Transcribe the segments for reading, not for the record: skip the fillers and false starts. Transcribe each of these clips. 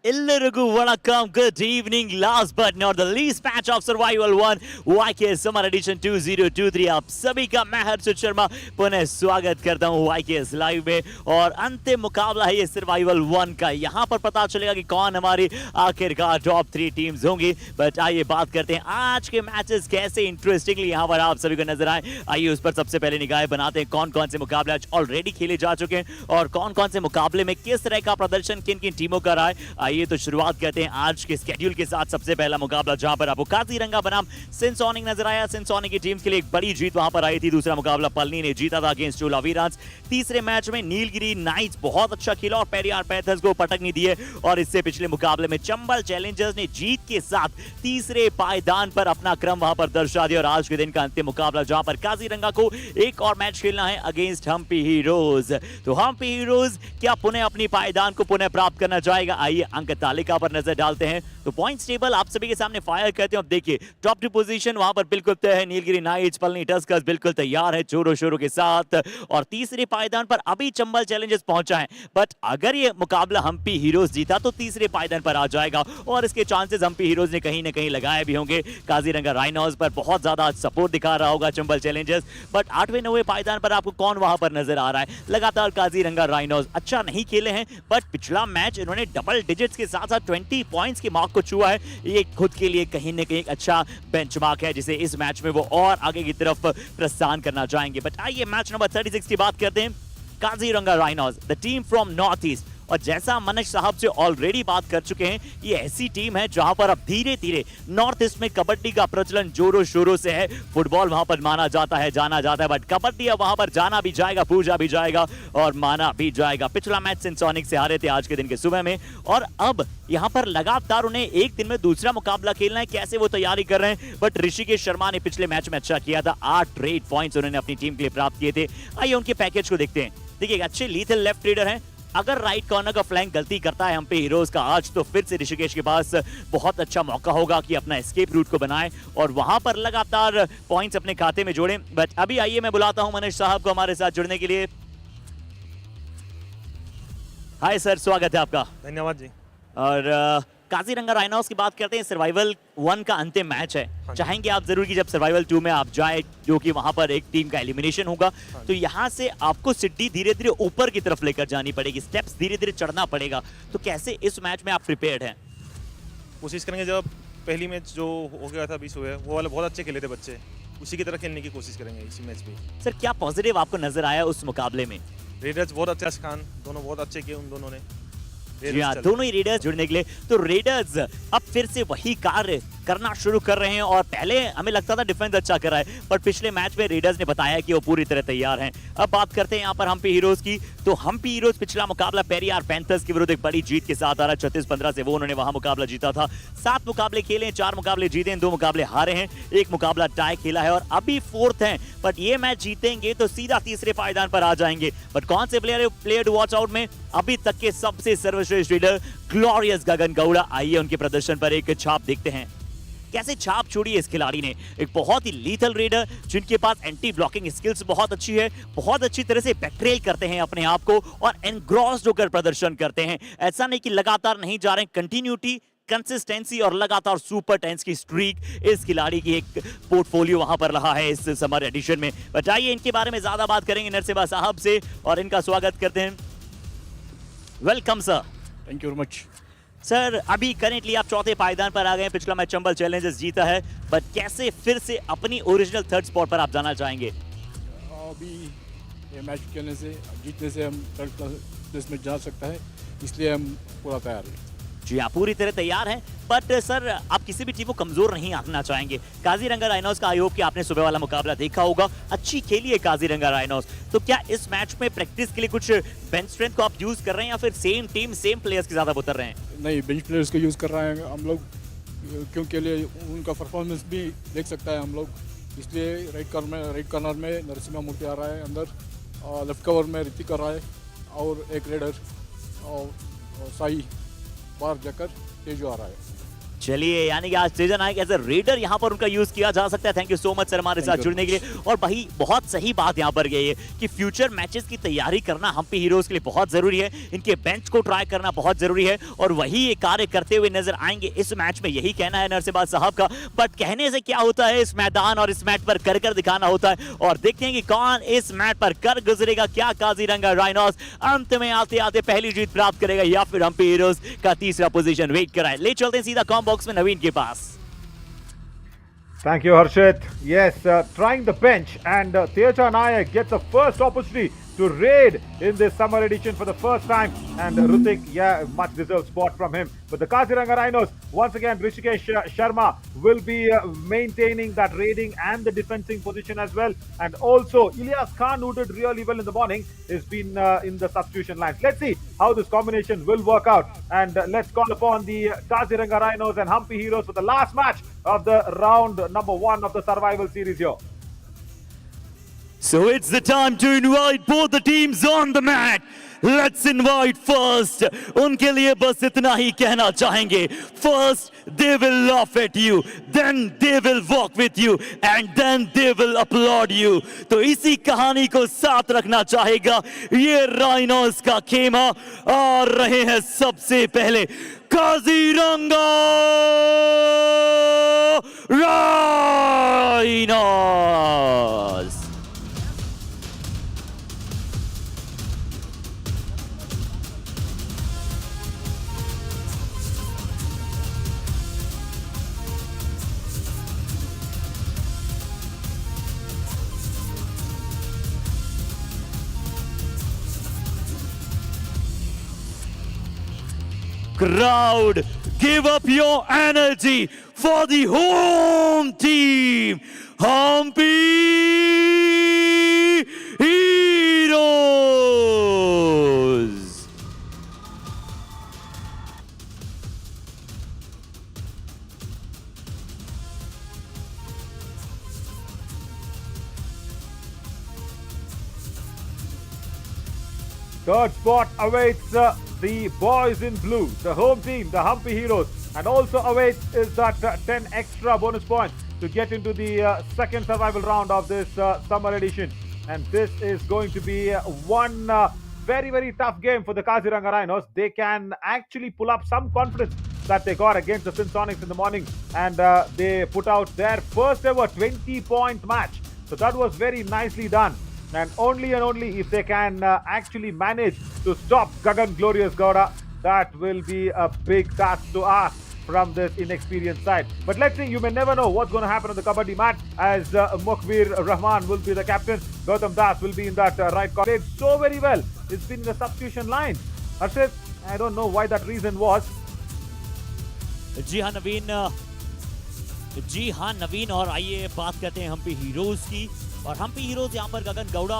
Illirigu Vanakkam, good evening. Last but not the least match of Survival 1 YK Summer Edition 2023 आप सभी का मैं हर्षित शर्मा पुनः स्वागत करता हूँ YKS लाइव में। और अंतिम मुकाबला है ये सर्वाइवल 1 का। यहाँ पर पता चलेगा कि कौन हमारी आखिरकार टॉप 3 टीम्स होंगी। बट आइए बात करते हैं आज के मैचेस कैसे इंटरेस्टिंगली यहाँ पर आप सभी को नजर आए। आइए उस पर सबसे पहले निगाहें बनाते हैं कौन कौन से मुकाबले आज ऑलरेडी खेले जा चुके हैं और कौन कौन से मुकाबले में किस तरह का प्रदर्शन किन किन टीमों का रहा है। आइए तो शुरुआत करते हैं आज के स्केड्यूल के साथ। सबसे पहला मुकाबला जहां पर आपको काजीरंगा बनाम सिंसोनिक नजर आया। सिंसोनिक की टीम के लिए एक बड़ी जीत वहां पर आई थी। दूसरा मुकाबला पलनी ने जीता था अगेंस्ट चोला वीरांस। तीसरे मैच में नीलगिरी नाइट्स बहुत अच्छा खेला और पेरियार पैंथर्स को पटक नहीं दिए। और इससे पिछले मुकाबले में चंबल चैलेंजर्स ने जीत के साथ तीसरे पायदान पर अपना क्रम वहां पर दर्शा दिया। और आज के दिन का अंतिम मुकाबला जहां पर काजीरंगा को एक और मैच खेलना है अगेंस्ट हम्पी हीरोज। तो हम्पी हीरोज क्या पुनः अपनी पायदान को पुनः प्राप्त करना चाहेगा? आइए अंक तालिका पर नजर डालते हैं। तो पॉइंट्स टेबल आप सभी के सामने फायर करते हैं। अब देखिए टॉप 2 पोजीशन वहां पर बिल्कुल तय है। नीलगिरी नाइट्स पलनी टस्कर्स बिल्कुल तैयार है जोरों शोरों के साथ। और तीसरे पायदान पर अभी चंबल चैलेंजर्स पहुंचा है। बट अगर ये मुकाबला हम्पी हीरोज जीता तो तीसरे पायदान पर आ जाएगा और इसके चांसेस हम्पी हीरोज ने कहीं ना कहीं लगाए भी होंगे। काजीरंगा राइनोस पर बहुत ज्यादा सपोर्ट दिखा रहा होगा चंबल चैलेंजर्स। बट 8वें 9वें पायदान पर आपको कौन वहां पर नजर आ रहा है? लगातार काजीरंगा राइनोस अच्छा नहीं खेले हैं बट पिछला मैच इन्होंने डबल डिजिट्स के साथ साथ 20 पॉइंट्स के मार्क को छुआ है। ये खुद के लिए कहीं ना कहीं एक अच्छा बेंचमार्क है जिसे इस मैच में वो और आगे की तरफ प्रस्थान करना चाहेंगे। बट आइए मैच नंबर 36 की बात करते हैं। Kaziranga rhinos the team from north east. और जैसा मनज साहब से ऑलरेडी बात कर चुके हैं, ये ऐसी टीम है जहां पर अब धीरे धीरे नॉर्थ ईस्ट में कबड्डी का प्रचलन जोरों शोरों से है। फुटबॉल वहां पर माना जाता है, जाना जाता है, बट कबड्डी अब वहां पर जाना भी जाएगा, पूजा भी जाएगा और माना भी जाएगा। पिछला मैच सिंसोनिक से हारे थे आज के दिन के सुबह में और अब यहां पर लगातार उन्हें एक दिन में दूसरा मुकाबला खेलना है। कैसे वो तैयारी कर रहे हैं? बट ऋषिकेश शर्मा ने पिछले मैच में अच्छा किया था। 8 रेड पॉइंट्स उन्होंने अपनी टीम के लिए प्राप्त किए थे। आइए उनके पैकेज को देखते हैं। देखिए अच्छे लीथल लेफ्ट रीडर हैं। अगर राइट कॉर्नर का फ्लैंक गलती करता है हम्पी हीरोज का आज तो फिर से ऋषिकेश के पास बहुत अच्छा मौका होगा कि अपना एस्केप रूट को बनाए और वहां पर लगातार पॉइंट्स अपने खाते में जोड़ें। बट अभी आइए मैं बुलाता हूं मनोज साहब को हमारे साथ जुड़ने के लिए। हाय सर, स्वागत है आपका। धन्यवाद जी। और काजीरंगा राइनोस की बात करते हैं। सर्वाइवल 1 का अंतिम मैच है। चाहेंगे आप जरूर कि जब सर्वाइवल 2 में आप जाए जो कि वहां पर एक टीम का एलिमिनेशन होगा तो यहां से आपको सीढ़ी धीरे धीरे ऊपर की तरफ लेकर जानी पड़ेगी, स्टेप्स धीरे धीरे चढ़ना पड़ेगा। तो कैसे इस मैच में आप प्रिपेयर्ड हैं? कोशिश करेंगे जब पहली मैच जो हो गया था 20 हुए वो वाले बहुत अच्छे खेले थे बच्चे, उसी की तरह खेलने की कोशिश करेंगे इसी मैच में। सर क्या पॉजिटिव आपको नजर आया उस मुकाबले में? रेडर्स बहुत अच्छा खान दोनों बहुत अच्छे किए उन दोनों ने। जी हाँ, दोनों ही रेडर्स जुड़ने के लिए। तो रेडर्स अब फिर से वही कार्य करना शुरू कर रहे हैं और पहले हमें लगता था डिफेंस अच्छा कर रहा है पर पिछले मैच में रेडर्स ने बताया कि वो पूरी तरह तैयार हैं। अब बात करते हैं यहाँ पर हम्पी हीरोज की। तो हम्पी हीरोज पिछला मुकाबला पेरियार पैंथर्स के विरुद्ध एक बड़ी जीत के साथ आ रहा है। 36-15 से वो उन्होंने वहां मुकाबला जीता था। 7 मुकाबले खेले, 4 मुकाबले जीते हैं, 2 मुकाबले हारे हैं, 1 मुकाबला टाई खेला है और अभी 4th हैं। बट ये मैच जीतेंगे तो सीधा तीसरे पायदान पर आ जाएंगे। बट कौन से प्लेयर टू वॉच आउट में? अभी तक के सबसे सर्वश्रेष्ठ लीडर ग्लोरियस गगन गौड़ा। आइए उनके प्रदर्शन पर एक छाप देखते हैं। कैसे छाप छोड़ी है इस खिलाड़ी ने। एक बहुत ही लीथल रेडर जिनके पास एंटी ब्लॉकिंग स्किल्स बहुत अच्छी है, बहुत अच्छी तरह से बैकट्रेल करते हैं अपने आप को और एनग्रॉस्ड होकर प्रदर्शन करते हैं। ऐसा नहीं कि लगातार नहीं जा रहे हैं, कंटिन्यूटी, कंसिस्टेंसी और लगातार सुपर टेंस की स्ट्रीक इस खिलाड़ी की एक पोर्टफोलियो वहां पर रहा है इस समर एडिशन में। बताइए इनके बारे में ज्यादा बात करेंगे नरसिम्हा साहब से और इनका स्वागत करते हैं। Welcome sir. Thank you very much sir. अभी करेंटली आप 4थे पायदान पर आ गए हैं। पिछला मैच चंबल चैलेंजर्स जीता है बट कैसे फिर से अपनी ओरिजिनल 3rd स्पॉट पर आप जाना चाहेंगे? अभी ये मैच खेलने से जीतने से हम 3rd प्लेस में जा सकता है, इसलिए हम पूरा तैयार हैं। जी हाँ, पूरी तरह तैयार हैं। बट सर आप किसी भी टीम को कमजोर नहीं आंकना चाहेंगे। काजीरंगा राइनोस का आई होप कि आपने सुबह वाला मुकाबला देखा होगा। अच्छी खेली है काजीरंगा राइनोस। तो क्या इस मैच में प्रैक्टिस के लिए कुछ बेंच स्ट्रेंथ को आप यूज कर रहे हैं या फिर सेम टीम सेम प्लेयर्स के साथ आप उतर रहे हैं? नहीं, बेंच प्लेयर्स को यूज़ कर रहे हैं हम लोग क्योंकि लिए उनका परफॉर्मेंस भी देख सकता है हम लोग, इसलिए राइट कॉर्नर में नरसिम्हा मूर्ति आ रहा है अंदर, लेफ्ट कवर में ऋतिक कर रहा है और एक रेडर और साई बाहर जाकर तेजो आ रहा है। चलिए, यानी कि आज तेजा नायक एज ए रेडर यहाँ पर उनका यूज किया जा सकता है। Thank you so much sir हमारे साथ जुड़ने के लिए। और भाई बहुत सही बात यहाँ पर गई है कि फ्यूचर मैचेस की तैयारी करना हम्पी हीरोज के लिए बहुत जरूरी है, इनके बेंच को ट्राई करना बहुत जरूरी है और वही ये कार्य करते हुए नजर आएंगे इस मैच में, यही कहना है नरसिम्हा साहब का। बट कहने से क्या होता है, इस मैदान और इस मैच पर कर दिखाना होता है और देखते हैं कि कौन इस मैच पर कर गुजरेगा। क्या काजीरंगा राइनोस अंत में आते आते पहली जीत प्राप्त करेगा या फिर हम्पी हीरोज का तीसरा पोजीशन वेट कराए। ले चलते हैं सीधा कॉम बॉक्स में नवीन के पास। Thank you, Harshit. Yes, trying the bench, and Teja Nayak gets the first opportunity to raid in this summer edition for the first time. And Rutik, yeah, much deserved spot from him. But the Kaziranga Rhinos, once again, Rishikesh Sharma will be maintaining that raiding and the defending position as well. And also, Ilyas Khan, who did really well in the morning, has been in the substitution lines. Let's see how this combination will work out. And let's call upon the Kaziranga Rhinos and Hampi Heroes for the last match of the round number 1 of the survival series here. So it's the time to invite both the teams on the mat. Let's invite first. उनके लिए बस इतना ही कहना चाहेंगे. First, they will laugh at you. Then they will walk with you. And then they will applaud you. तो इसी कहानी को साथ रखना चाहेगा ये राइनोस का खेमा. आ रहे हैं सबसे पहले Kaziranga rhinos. Crowd, give up your energy for the home team, Hampi Heros. Third spot awaits the boys in blue, the home team, the Hampi Heroes, and also awaits is that 10 extra bonus points to get into the second survival round of this summer edition. And this is going to be one very, very tough game for the Kaziranga Rhinos. They can actually pull up some confidence that they got against the Sonics in the morning, and they put out their first ever 20-point match. So that was very nicely done. And only if they can actually manage to stop Gagan Glorious Gowda, that will be a big task to ask from this inexperienced side. But let's see, you may never know what's going to happen on the Kabaddi mat, as Mukhbir Rahman will be the captain. Gautam Das will be in that right corner. Played so very well. It's been in the substitution line. Harshit, I don't know why that reason was. जी हाँ नवीन, और आइए बात करते हैं Hampi heroes की। और Hampi heroes यहाँ पर गगन गौड़ा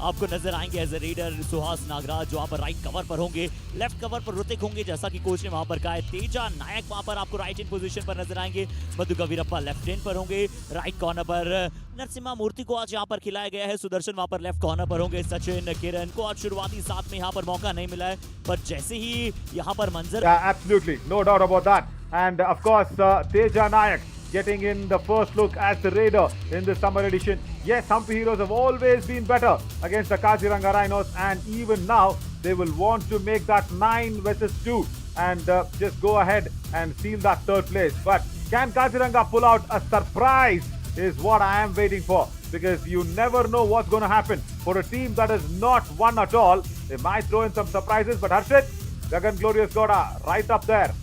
आपको नजर आएंगे as a raider, Suhas Nagraj जो वहाँ पर राइट कवर पर होंगे, लेफ्ट कवर पर ऋतिक होंगे जैसा कि कोच ने वहाँ पर कहा है, तेजा नायक वहाँ पर आपको राइट इन पोजीशन पर नजर आएंगे, मधु कवीरप्पा लेफ्ट एंड पर होंगे, राइट कॉर्नर पर नरसिम्हा मूर्ति को आज यहाँ पर खिलाया गया है, सुदर्शन वहाँ पर लेफ्ट कॉर्नर पर होंगे, सचिन किरण को आज शुरुआती साथ में यहाँ पर मौका नहीं मिला है, पर जैसे ही यहाँ पर मंजर Absolutely, no doubt about that. And of course, Teja Nayak getting in the first look as the raider in this summer edition. Yes, Hampi Heroes have always been better against the Kaziranga Rhinos, and even now they will want to make that 9 versus 2 and just go ahead and seal that third place. But can Kaziranga pull out a surprise is what I am waiting for, because you never know what's going to happen. For a team that has not won at all, they might throw in some surprises. But Harshit, Gagan Glorious Gowda right up there.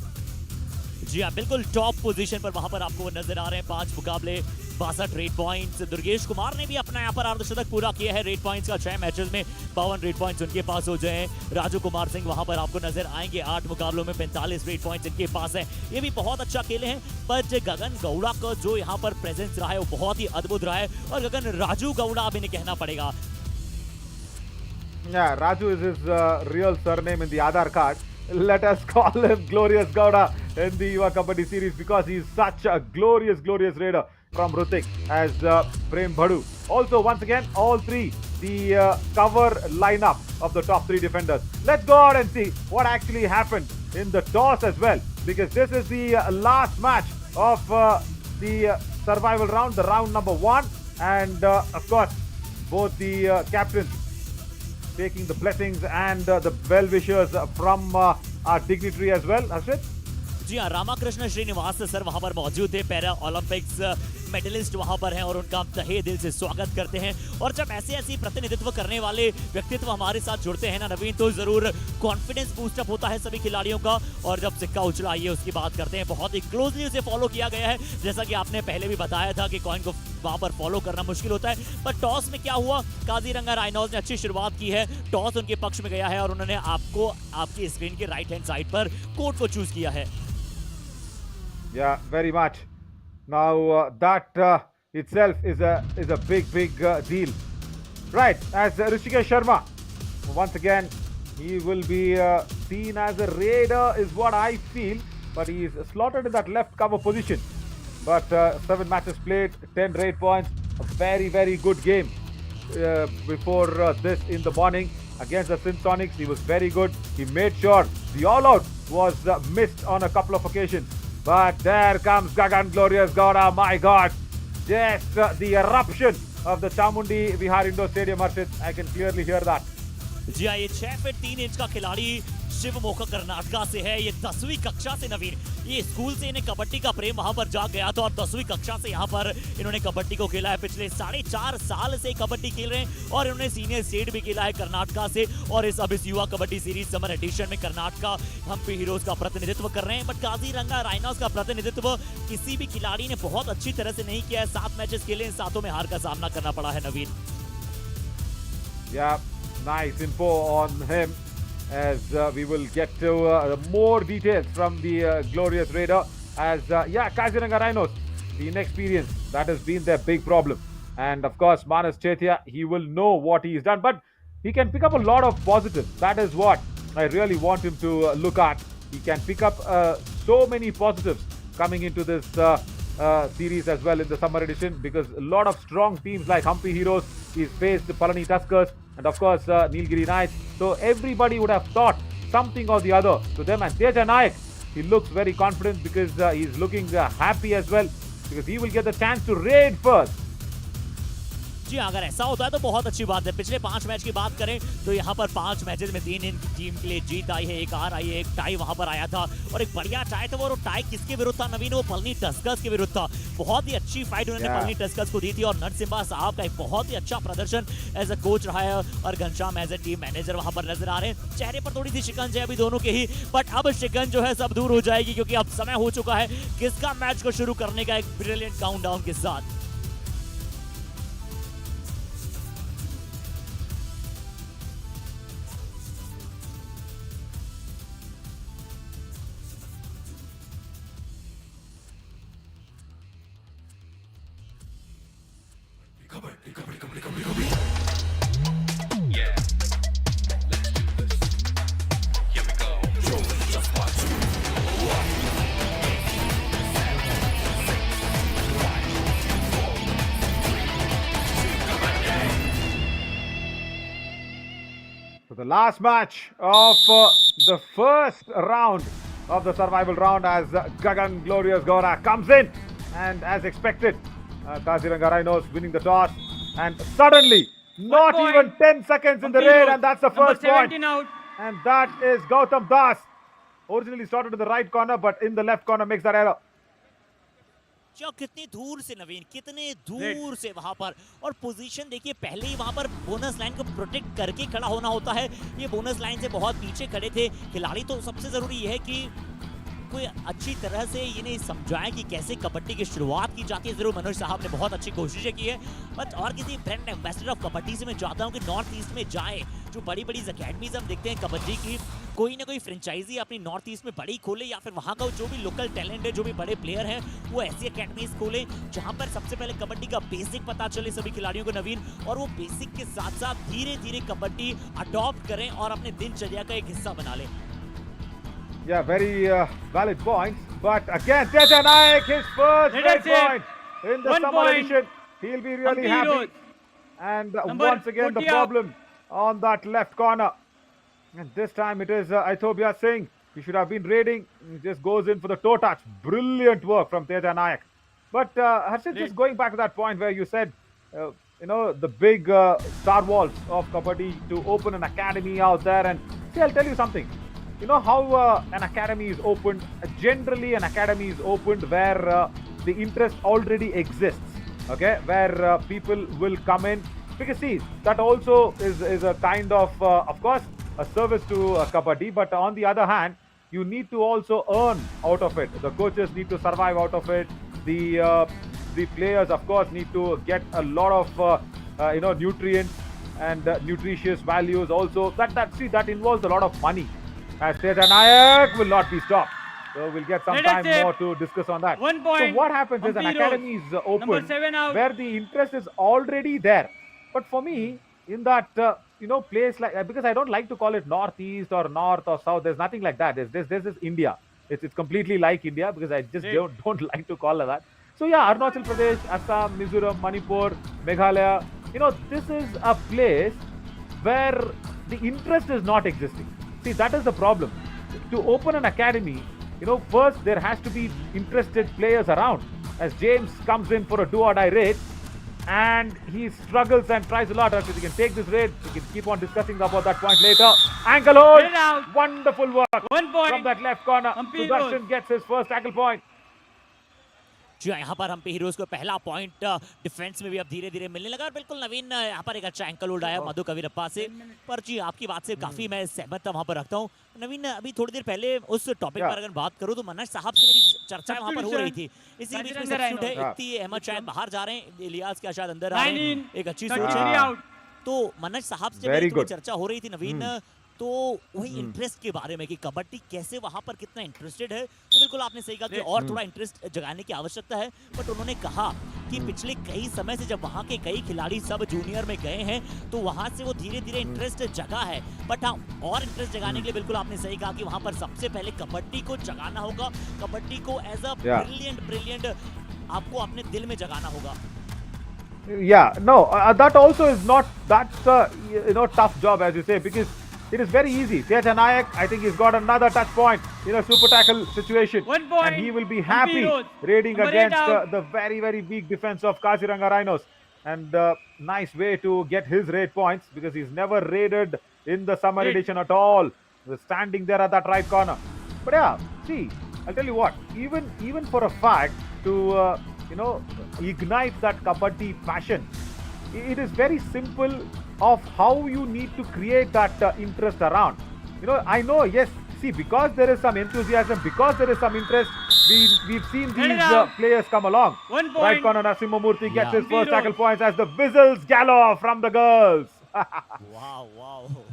जी हाँ, बिल्कुल top position पर वहां पर आपको वो नजर आ रहे हैं। 5 मुकाबले 62 रेड पॉइंट्स। दुर्गेश कुमार ने भी अपना यहाँ पर अर्धशतक पूरा किया है रेड पॉइंट्स का। 6 मैचेस में 52 रेड पॉइंट्स उनके पास हो जाए हैं। राजू कुमार सिंह वहां पर आपको नजर आएंगे, 8 मुकाबलों में 45 रेड पॉइंट्स इनके पास है। ये भी बहुत अच्छा खेले हैं, पर गगन गौड़ा का जो यहाँ पर प्रेजेंस रहा है वो बहुत ही अद्भुत रहा है, और गगन राजू गौड़ा अब इन्हें कहना पड़ेगा। Yeah, Raju is his real surname in the Aadhaar card. Let us call him Glorious Gowda in the Yuva Kabaddi series, because he is such a glorious raider from Hrithik as Prem Bhadu. Also, once again, all three, the cover lineup of the top 3 defenders. Let's go out and see what actually happened in the toss as well. because this is the last match of the survival round, the round number 1. And of course, both the captains taking the blessings and the well-wishers from our dignitary as well. Harshit? जी हाँ, Ramakrishna Srinivas sir वहां पर मौजूद थे, para Olympics medallist वहां पर हैं और उनका हम तहे दिल से स्वागत करते हैं। और जब ऐसे ऐसी प्रतिनिधित्व करने वाले व्यक्तित्व हमारे साथ जुड़ते हैं ना नवीन, तो जरूर कॉन्फिडेंस बूस्टअप होता है सभी खिलाड़ियों का। और जब सिक्का उछला, आइए उसकी बात करते हैं। बहुत ही क्लोजली उसे फॉलो किया गया है, जैसा कि आपने पहले भी बताया था कि कॉइन को वहां पर फॉलो करना मुश्किल होता है। पर टॉस में क्या हुआ, काजीरंगा राइनोज ने अच्छी शुरुआत की है, टॉस उनके पक्ष में गया है और उन्होंने आपको आपकी स्क्रीन के राइट हैंड साइड पर कोर्ट को चूज किया है। Yeah, very much. Now that itself is a big deal, right? As Rishikesh Sharma, once again, he will be seen as a raider, is what I feel. But he is slotted in that left cover position. But 7 matches played, 10 raid points, a very good game before this in the morning against the Simpsonics. He was very good. He made sure the all-out was missed on a couple of occasions. But there comes Gagan Glorious Gowda, my God. Just the eruption of the Chamundi Vihar Indoor Stadium, Harshit. I can clearly hear that. जी हाँ, ये 6 feet 3 inch का खिलाड़ी शिव मोका कर्नाटका से है। ये 10वीं कक्षा से नवीन, ये स्कूल से इन्हें कबड्डी का प्रेम वहां पर जाग गया था और 10वीं कक्षा से यहाँ पर इन्होंने कबड्डी को खेला है। पिछले 4.5 साल से कबड्डी खेल रहे हैं और इन्होंने सीनियर स्टेट भी खेला है कर्नाटका से। और अब इस युवा कबड्डी सीरीज समर एडिशन में कर्नाटका हम्पी हीरोज का प्रतिनिधित्व कर रहे हैं। बट काजीरंगा राइनोस का प्रतिनिधित्व किसी भी खिलाड़ी ने बहुत अच्छी तरह से नहीं किया है। 7 मैचेस खेले, 7 में हार का सामना करना पड़ा है नवीन। Yeah, nice info on him. As we will get to more details from the glorious raider. As Kaziranga Rhinos, the inexperience, that has been their big problem. And of course, Manas Chetia, he will know what he's done, but he can pick up a lot of positives. That is what I really want him to look at. He can pick up so many positives coming into this series as well in the summer edition, because a lot of strong teams like Hampi Heroes, he's faced Palani Tuskers, and of course Nilgiri Knights. So everybody would have thought something or the other to them. And Teja Nayak, he looks very confident because he's looking happy as well, because he will get the chance to raid first. जी अगर ऐसा होता है तो बहुत अच्छी बात है। पिछले 5 मैच की बात करें तो यहाँ पर 5 मैचेस में 3 इनकी टीम के लिए जीत आई है, 1 हार आई है, 1 टाई वहां पर आया था और एक बढ़िया टाई था। वो टाई किसके विरुद्ध था नवीन? वो पलनी टस्कर्स के विरुद्ध था। बहुत ही अच्छी फाइट उन्होंने पलनी टस्कर्स को दी थी और नरसिम्हा साहब का एक बहुत ही अच्छा प्रदर्शन एज अ कोच रहा है और Ghanshyam as a team manager वहां पर नजर आ रहे हैं। चेहरे पर थोड़ी सी शिकंज है अभी दोनों के ही, बट अब शिकंज जो है सब दूर हो जाएगी, क्योंकि अब समय हो चुका है किसका मैच को शुरू करने का, एक ब्रिलियंट काउंटडाउन के साथ। So the last match of the first round of the survival round, as Gagan Glorious Gowda comes in, and as expected, Kaziranga Rhinos winning the toss, and suddenly not even 10 seconds in the raid, and that's the first point. Out. And that is Gautam Das. Originally started in the right corner, but in the left corner makes that error. कितनी दूर से नवीन, कितने दूर से वहां पर, और position देखिए, पहले ही वहां पर बोनस लाइन को प्रोटेक्ट करके खड़ा होना होता है। ये बोनस लाइन से बहुत पीछे खड़े थे खिलाड़ी। तो सबसे जरूरी ये है कि कोई अच्छी तरह से इन्हें समझाएं कि कैसे कबड्डी की शुरुआत की जाती है। जरूर मनोज साहब ने बहुत अच्छी कोशिशें की है, बट और किसी ब्रांड एम्बेसडर ऑफ कबड्डी से मैं चाहता हूं कि नॉर्थ ईस्ट में जाए। जो बड़ी बड़ी अकेडमीज हम देखते हैं कबड्डी की, कोई ना कोई फ्रेंचाइजी अपनी नॉर्थ ईस्ट में बड़ी खोले, या फिर वहाँ का जो भी लोकल टैलेंट है, जो भी बड़े प्लेयर हैं, वो ऐसी अकेडमीज खोले जहाँ पर सबसे पहले कबड्डी का बेसिक पता चले सभी खिलाड़ियों को नवीन, और वो बेसिक के साथ साथ धीरे धीरे कबड्डी अडॉप्ट करें और अपने दिनचर्या का एक हिस्सा बना लें। Yeah, very valid points. But again, Teja Nayak, his first red point in the summer edition. He'll be really happy. And once again, the problem on that left corner. And this time it is Aithobia Singh He should have been raiding. He just goes in for the toe touch. Brilliant work from Teja Nayak. But Harshit, just going back to that point where you said, the big star walls of Kabaddi to open an academy out there. And see, I'll tell you something. You know how an academy is opened? Generally, an academy is opened where the interest already exists. Okay, where people will come in. Because see, that also is a kind of course, a service to Kabaddi. But on the other hand, you need to also earn out of it. The coaches need to survive out of it. The players, of course, need to get a lot of nutrients and nutritious values also. That involves a lot of money. As Teja Nayak will not be stopped. So we'll get some time more to discuss on that. 1 point. So what happens is an academy is open Number 7 out. where the interest is already there. But for me, in that place like, because I don't like to call it northeast or north or south. There's nothing like that. This is India. It's completely like India because I just don't like to call it that. So yeah, Arunachal Pradesh, Assam, Mizoram, Manipur, Meghalaya. This is a place where the interest is not existing. See, that is the problem. To open an academy, first there has to be interested players around. As James comes in for a do-or-die raid, and he struggles and tries a lot. If he can take this raid, we can keep on discussing about that point later. Ankle hold! Wonderful work 1 point from that left corner. Hampi Sudarshan Heroes. gets his first tackle point. जी हाँ, यहाँ पर Hampi heroes को पहला point defence में भी अब धीरे धीरे मिलने लगा और बिल्कुल नवीन यहाँ पर एक अच्छा एंकल होल्ड आया मधु कविरप्पा से। पर जी आपकी बात से काफी मैं सहमत वहाँ पर रखता हूँ। नवीन, अभी थोड़ी देर पहले उस टॉपिक पर अगर बात करूँ तो मनज साहब से मेरी चर्चा वहाँ पर हो रही थी। इसी बीच में सब्स्टिट्यूट है, इफ्ती अहमद शायद बाहर जा रहे हैं, इलियास क्या शायद अंदर आ रहे हैं, एक अच्छी सोच है। तो मनज साहब से मेरी थोड़ी चर्चा हो रही थी नवीन, तो वही इंटरेस्ट के बारे में कि कबड्डी कैसे वहां पर कितना इंटरेस्टेड है। तो बिल्कुल आपने सही कहा कि और थोड़ा इंटरेस्ट जगाने की आवश्यकता है। बट उन्होंने कहा कि पिछले कई समय से जब वहां के कई खिलाड़ी सब जूनियर में गए हैं तो वहां से वो धीरे धीरे इंटरेस्ट जगा है। बट हाँ, और इंटरेस्ट जगाने के लिए बिल्कुल आपने सही कहा कि वहां पर सबसे पहले कबड्डी को जगाना होगा। कबड्डी को एज अ ब्रिलियंट आपको अपने दिल में जगाना होगा। Yeah, no, that also is not tough job as you say, because it is very easy. Teja Nayak, I think he's got another touch point in a super tackle situation. 1 point. And he will be happy Heroes. raiding Number against 8 out. the very, very weak defense of Kaziranga Rhinos. And nice way to get his raid points because he's never raided in the summer edition at all. He's standing there at that right corner. But yeah, see, I'll tell you what, even for a fact to, ignite that Kabaddi passion, it is very simple of how you need to create that interest around. I know, yes, see, because there is some enthusiasm, because there is some interest, we've seen these players come along. 1 point. Right corner, Narasimhamurthy gets his first tackle points as the whistles galore from the girls. वाह वाह।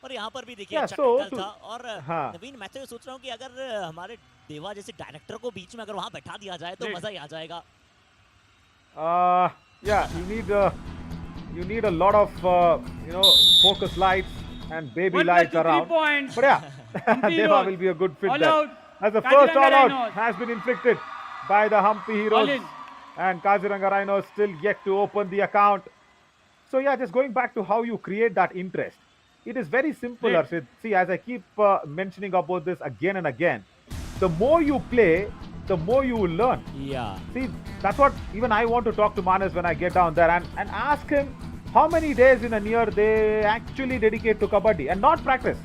और यहाँ पर भी देखिए अच्छा so tackle था। और हाँ। नवीन, मैं तो ये सोच रहा हूँ कि अगर हमारे देवा जैसे डायरेक्टर को बीच में अगर वहाँ बैठा दिया जाए तो मजा ही आ जाएगा। Yeah, you need a lot of focus lights and baby lights around. Points. But yeah, Hampi Deva Heroes. will be a good fit All there. out. As the Kaziranga first all out Rhinos. has been inflicted by the Hampi All Heroes, in. and Kaziranga Rhinos still yet to open the account. So yeah, just going back to how you create that interest. It is very simple, Arshid. See, as I keep mentioning about this again and again, the more you play, the more you will learn. Yeah. See, that's what even I want to talk to Manas when I get down there and ask him how many days in a year they actually dedicate to Kabaddi and not practice.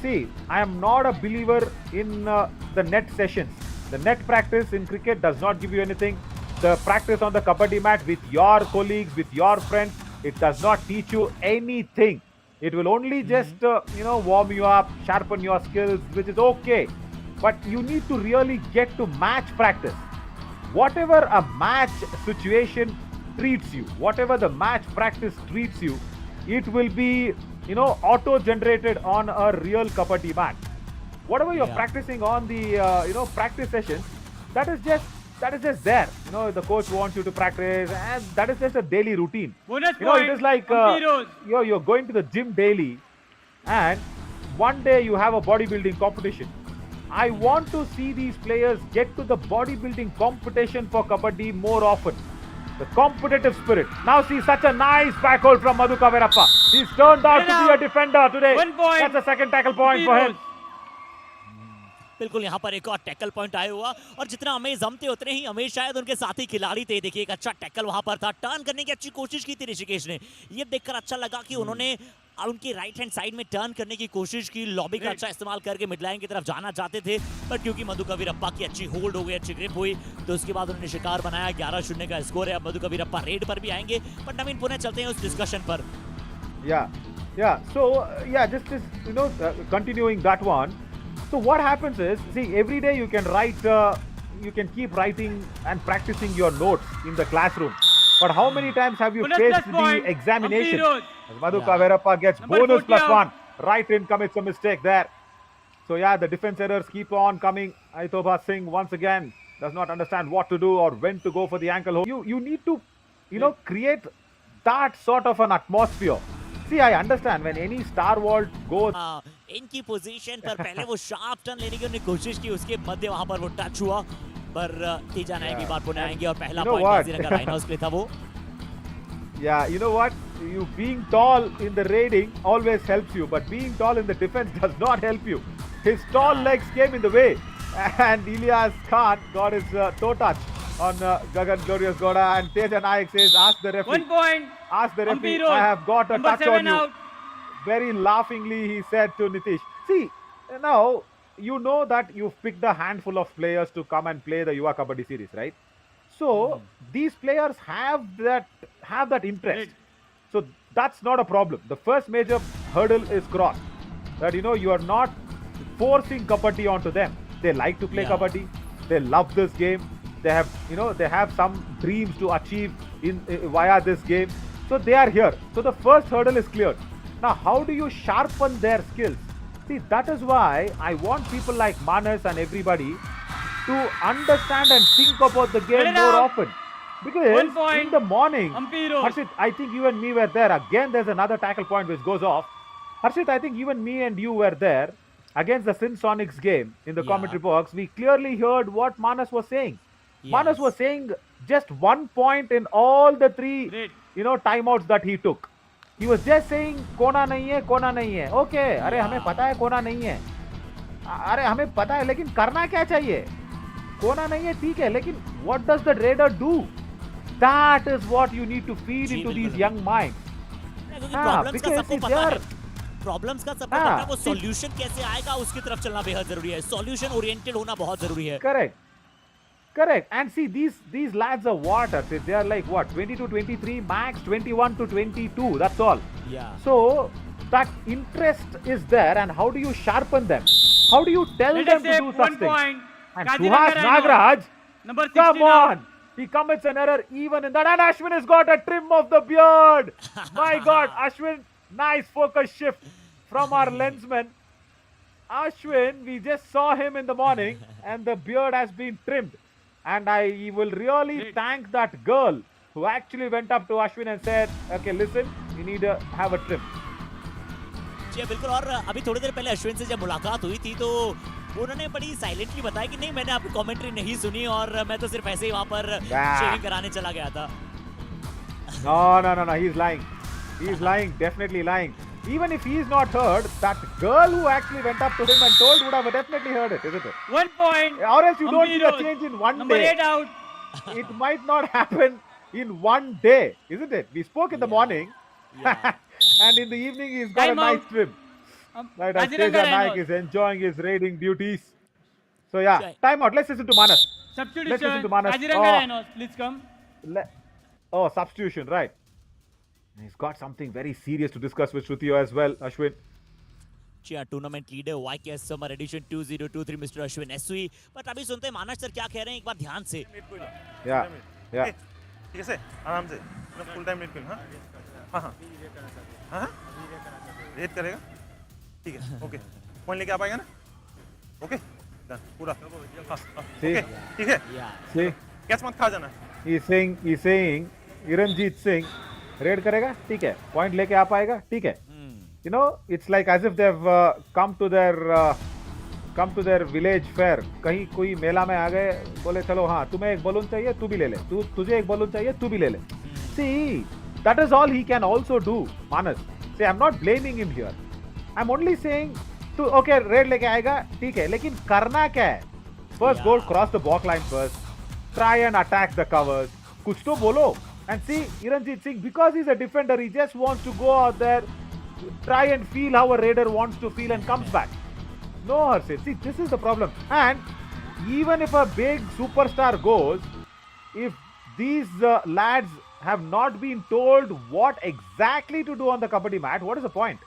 See, I am not a believer in the net sessions. The net practice in cricket does not give you anything. The practice on the Kabaddi mat with your colleagues, with your friends, it does not teach you anything. It will only just, warm you up, sharpen your skills, which is okay. But you need to really get to match practice. Whatever a match situation treats you, whatever the match practice treats you, it will be, auto-generated on a real Kabaddi mat. Whatever you're practicing on the, practice sessions, that is just there. The coach wants you to practice, and that is just a daily routine. Bonus It is like Heroes. you're going to the gym daily, and one day you have a bodybuilding competition. I want to see these players get to the bodybuilding competition for Kabaddi more often. The competitive spirit. Now see such a nice back hold from Madhu Kavirappa. He's turned out to be a defender today. 1 point. That's the second tackle point for him. बिल्कुल यहाँ पर एक और tackle point आया हुआ और जितना amaze हम थे उतने ही अमेज शायद उनके साथी खिलाड़ी थे। देखिए एक अच्छा टैकल वहां पर था, टर्न करने की अच्छी कोशिश की थी ऋषिकेश ने। ये देखकर अच्छा लगा कि उन्होंने उनकी राइट हैंड साइड में टर्न करने की कोशिश की, लॉबी का अच्छा इस्तेमाल करके मिड लाइन की तरफ जाना चाहते थे, बट क्योंकि मधु कबीरप्पा की अच्छी होल्ड हो गई, अच्छी ग्रिप हुई, तो उसके बाद उन्होंने शिकार बनाया। 11-0 का स्कोर है। अब मधु कबीरप्पा रेड पर भी आएंगे, बट नवीन पुनः चलते हैं उस डिस्कशन पर। So just continuing that one. So what happens is, see, every day you can write, you can keep writing and practicing your notes in the classroom. But how many times have you Bonus faced plus point. the examination? Hampi Heros. As Madhu Kavirappa gets Number bonus 40 plus out. 1. Right in commits a mistake there. So the defense errors keep on coming. Aitoba Singh once again does not understand what to do or when to go for the ankle hold. You need to, create that sort of an atmosphere. See, I understand when any star vault goes. इनकी position पर पहले वो sharp turn लेने की उन्होंने कोशिश की, उसके मध्य वहां पर वो टच हुआ, पर तेजा नायक भी बार पुनः आएंगे और पहला पॉइंट काजीरंगा राइनोस के लिए था वो। Yeah, you know what? You being tall in the raiding always helps you, but being tall in the defense does not help you. His tall legs came in the way, and Ilyas Khan got his toe touch on Gagan Glorious Goda, and Teja Nayak says, ask the referee. 1 point. Ask the referee, Hampi Heros. I have got a Number touch on 7 you. out. Very laughingly, he said to Nitish. See, now, you know that you've picked a handful of players to come and play the Yuva Kabaddi series, right? So, these players have that interest. So, that's not a problem. The first major hurdle is crossed. That, you are not forcing Kabaddi onto them. They like to play Kabaddi. They love this game. They have some dreams to achieve via this game. So they are here. So the first hurdle is cleared. Now, how do you sharpen their skills? See, that is why I want people like Manas and everybody to understand and think about the game more often. Because in the morning, Harshit, I think you and me were there. Again, there's another tackle point which goes off. Harshit, I think even me and you were there against the Sin Sonics game in the commentary box. We clearly heard what Manas was saying. Manas was saying just 1 point in all the 3 timeouts that he took. He was just saying कोना नहीं है. Okay, अरे हमें पता है कोना नहीं है. अरे हमें पता है, लेकिन करना क्या चाहिए? कोना नहीं है ठीक है, लेकिन what does the raider do? That is what you need to feed into these young minds. Problems का सबको पता है, वो सॉल्यूशन कैसे आएगा उसकी तरफ चलना बेहद जरूरी है। सॉल्यूशन ओरिएंटेड होना बहुत जरूरी है। Correct. And see, these lads are what? They are like what? 22, 23, max 21 to 22. That's all. Yeah. So that interest is there, and how do you sharpen them? How do you tell them to do such things? And Suhas Nagraj, come on! He commits an error even in that, and Ashwin has got a trim of the beard. My God, Ashwin, nice focus shift from our lensman. Ashwin, we just saw him in the morning, and the beard has been trimmed. And I will really thank that girl who actually went up to Ashwin and said, okay, listen, you need to have a trim. जी बिल्कुल। और अभी थोड़ी देर पहले अश्विन से जब मुलाकात हुई थी तो उन्होंने बड़ी साइलेंटली बताया कि नहीं, मैंने आपकी कमेंट्री नहीं सुनी और मैं तो सिर्फ ऐसे ही वहां पर शेविंग कराने चला गया था। No, he's lying, definitely lying. Even if he's not heard, that girl who actually went up to him and told would have definitely heard it, isn't it? 1 point. Or else you don't see a change in one Number day. 8 out. It might not happen in one day, isn't it? We spoke in the morning, and in the evening he's got a nice trim. Right, as Teja Nayak is enjoying his raiding duties. So time out. Let's listen to Manas. Substitution. Let's listen to Manas. Kaziranga Rhinos, please come. Substitution, right. He's got something very serious to discuss with Shruti as well, Ashwin. Tournament leader YKS summer edition 2023 mister Ashwin S V. But अभी सुनते हैं मानस sir क्या कह रहे हैं, एक बार ध्यान से। ठीक है, आराम से फुल टाइम नेट पिन। हाँ रेड करेगा, ठीक है, ओके, पॉइंट लेके आ पाएगा ना? ओके डन पूरा। ठीक है, कैच मत खा जाना। He's saying Iranjit Singh red करेगा, ठीक है, पॉइंट लेके आ पाएगा, ठीक है। It's like as if they've come to their village fair. कहीं कोई मेला में आ गए, बोले चलो हाँ तुम्हें एक बलून चाहिए तू भी ले ले, तुझे एक बलून चाहिए तू भी ले ले। See, that is all he can also do, Manas. See, I'm not blaming him here. I'm only saying, to okay, red लेके आएगा, ठीक है, लेकिन करना क्या है? First, go cross the block line first. Try and attack the covers. कुछ तो बोलो. And see, Iranjit Singh, because he's a defender, he just wants to go out there, try and feel how a raider wants to feel and comes back. No, Harshit. See, this is the problem. And even if a big superstar goes, if these lads have not been told what exactly to do on the kabaddi mat, what is the point?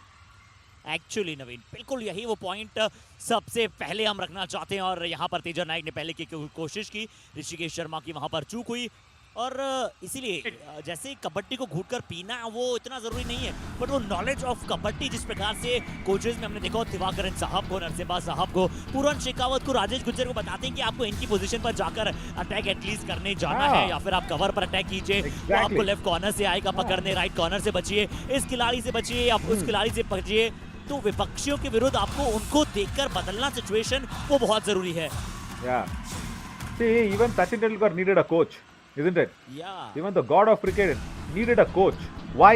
Actually Naveen बिल्कुल यही वो point सबसे पहले हम रखना चाहते हैं और यहाँ पर तेजा नायक ने पहले की कोशिश की, ऋषिकेश शर्मा की वहां पर चूक हुई और इसीलिए जैसे कबड्डी को घूट कर पीना वो इतना जरूरी नहीं है, बट वो नॉलेज ऑफ कबड्डी जिस प्रकार से कोचेज में हमने देखा दिवाकरन साहब को, नरसिम्हा साहब को, पूरन शेखावत को, राजेश गुज्जर को बताते हैं कि आपको इनकी पोजीशन पर जाकर अटैक एटलीस्ट करने जाना है या फिर आप कवर पर अटैक कीजिए, वो आपको लेफ्ट कॉर्नर से आएगा पकड़ने, राइट कॉर्नर से बचिए, इस खिलाड़ी से बचिए, आप उस खिलाड़ी से बचिए। तो विपक्षियों के विरुद्ध आपको उनको देखकर बदलना सिचुएशन वो बहुत जरूरी है। Yeah. See, even Sachin Tendulkar needed a coach, isn't it? Yeah. Even the god of cricket needed a coach. Why?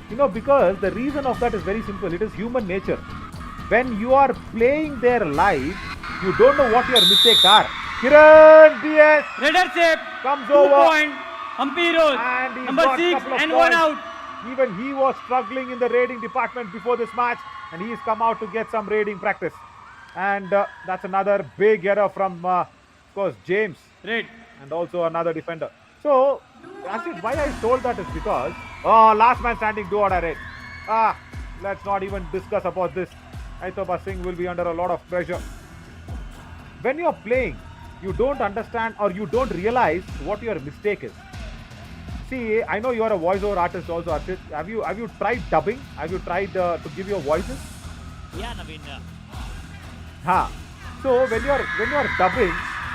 You know, because the reason of that is very simple. It is human nature. When you are playing their life, you don't know what your mistakes are. Kiran DS Raider shape. comes 2 over. point. Hampi Heros. And he's Number got 6 couple of and points. 1 out. Even he was struggling in the raiding department before this match, and he's come out to get some raiding practice. And that's another big error from, of course, James, Red. and also another defender. So, actually, why I told that is because, oh, last man standing, do what I read. Let's not even discuss about this. Aitaba Singh will be under a lot of pressure. When you're playing, you don't understand or you don't realize what your mistake is. See, I know you are a voiceover artist also, Archit. Have you tried dubbing? Have you tried to give your voices? Yeah, Naveen. Huh. So when you're dubbing,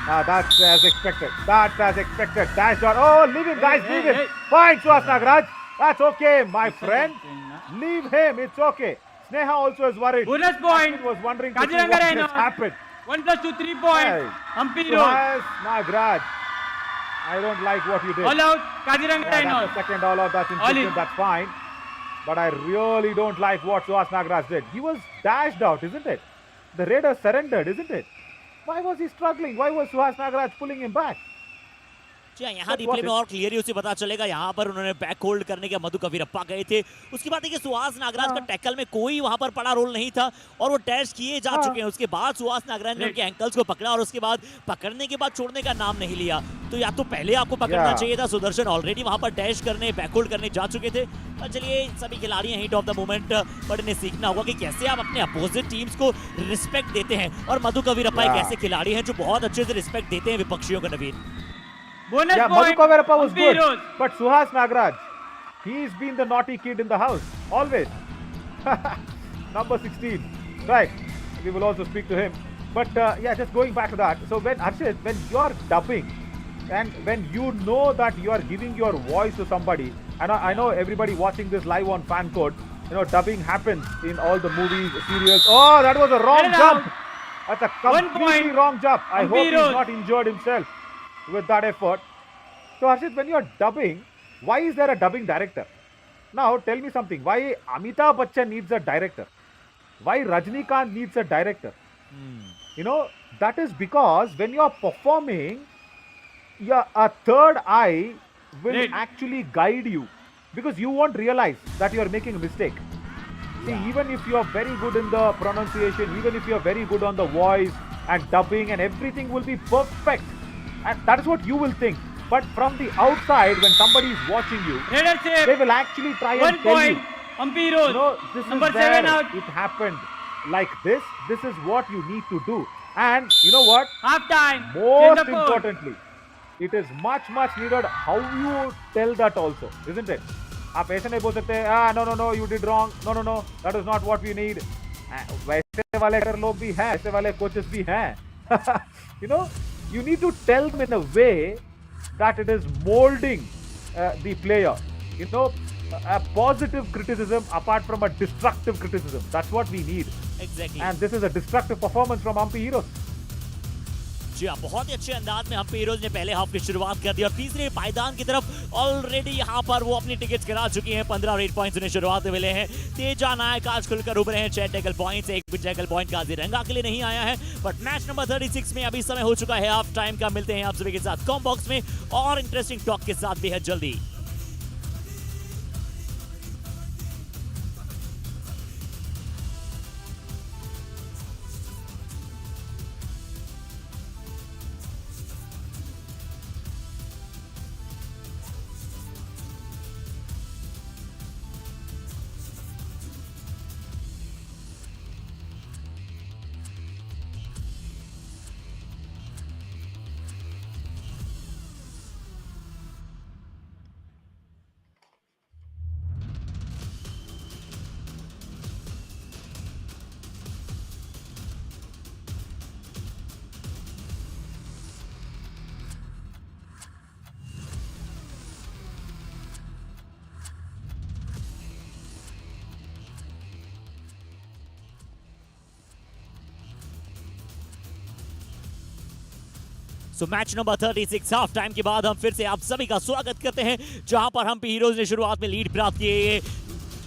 that's as expected. That's as expected. Dash dot. Oh, leave him, guys. Leave him. Fine, Suhas Nagaraj. That's okay, my friend. Leave him. It's okay. Sneha also is worried. Bonus point. Archit was wondering to see Kaziranga what Rhinos. just happened. 1 plus 2, 3 point. Hey. Hampi Heros. Suhas Nagaraj. I don't like what you did. All out. Kaziranga Yeah, Rhinos. that's the second all out. That's All in. insistent. That's fine. But I really don't like what Suhas Nagaraj did. He was dashed out, isn't it? The Raiders surrendered, isn't it? Why was he struggling? Why was Suhas Nagaraj pulling him back? जी हाँ, यहाँ replay में और clearly उसे पता चलेगा, यहाँ पर उन्होंने बैक होल्ड करने के मधु कवीरप्पा गए थे। उसके बाद देखिए सुहास नागराज का टैकल में कोई वहां पर बड़ा रोल नहीं था और वो डैश किए जा चुके हैं। उसके बाद सुहास नागराज ने उनके एंकल्स को पकड़ा और उसके बाद पकड़ने के बाद छोड़ने का नाम नहीं लिया। तो या तो पहले आपको पकड़ना चाहिए था, सुदर्शन ऑलरेडी वहां पर डैश करने, बैक होल्ड करने जा चुके थे। और चलिए सभी खिलाड़ी हैं hit of the moment, but इन्हें सीखना होगा कि कैसे आप अपने अपोजिट टीम्स को रिस्पेक्ट देते हैं और मधु कवीरप्पा एक ऐसे खिलाड़ी हैं जो बहुत अच्छे से रिस्पेक्ट देते हैं विपक्षियों को। नवीन Bonus Yeah, point. Madhu Kavirappa was Hampi good. Heros. But Suhas Nagaraj, he's been the naughty kid in the house. Always. Number 16. Right. We will also speak to him. But yeah, just going back to that. So when Arshit, when you're dubbing and when you know that you are giving your voice to somebody, and I know everybody watching this live on Fan Code, you know, dubbing happens in all the movies, serials. Oh, that was a wrong Get it jump. out. That's a 1 completely point. wrong jump. I Hampi hope he's Heros. not injured himself with that effort. So Harshit, when you're dubbing, why is there a dubbing director? Now tell me something. Why Amitabh Bachchan needs a director? Why Rajnikant needs a director? You know, that is because when you're performing, a third eye will Red. actually guide you because you won't realize that you're making a mistake. See, even if you're very good in the pronunciation, even if you're very good on the voice and dubbing and everything will be perfect, and that is what you will think. But from the outside, when somebody is watching you, Raider they shape. will actually try 1 and tell point. you, Hampi Heros. no, this Number is where 7 out. it happened like this. This is what you need to do. And you know what? Half time. Most Change the code. importantly, it is much needed how you tell that also, isn't it? आप ऐसे नहीं बोल सकते no, you did wrong, no, that is not what we need. वैसे वाले लोग भी हैं, ऐसे वाले coaches भी हैं. You know, you need to tell them in a way that it is molding the player. You know, a positive criticism apart from a destructive criticism. That's what we need. Exactly And this is a destructive performance from Hampi Heros. जी हाँ, बहुत ही अच्छे अंदाज में Hampi heroes ने पहले half की शुरुआत कर दी और तीसरे पायदान की तरफ ऑलरेडी यहाँ पर वो अपनी टिकट्स करा चुकी हैं। 15 रेड पॉइंट्स उन्हें शुरुआत में मिले हैं। तेजा नायक आज खुलकर उभरे हैं 6 टैकल पॉइंट्स। एक भी टैकल पॉइंट काजीरंगा के लिए नहीं आया है। बट मैच नंबर 36 में अभी समय हो चुका है हाफ टाइम का। मिलते हैं आप सभी के साथ कॉम बॉक्स में और इंटरेस्टिंग टॉक के साथ बेहद जल्दी। So match number 36 half time के बाद हम फिर से आप सभी का स्वागत करते हैं, जहां पर हम्पी हीरोज ने शुरुआत में लीड प्राप्त किए। ये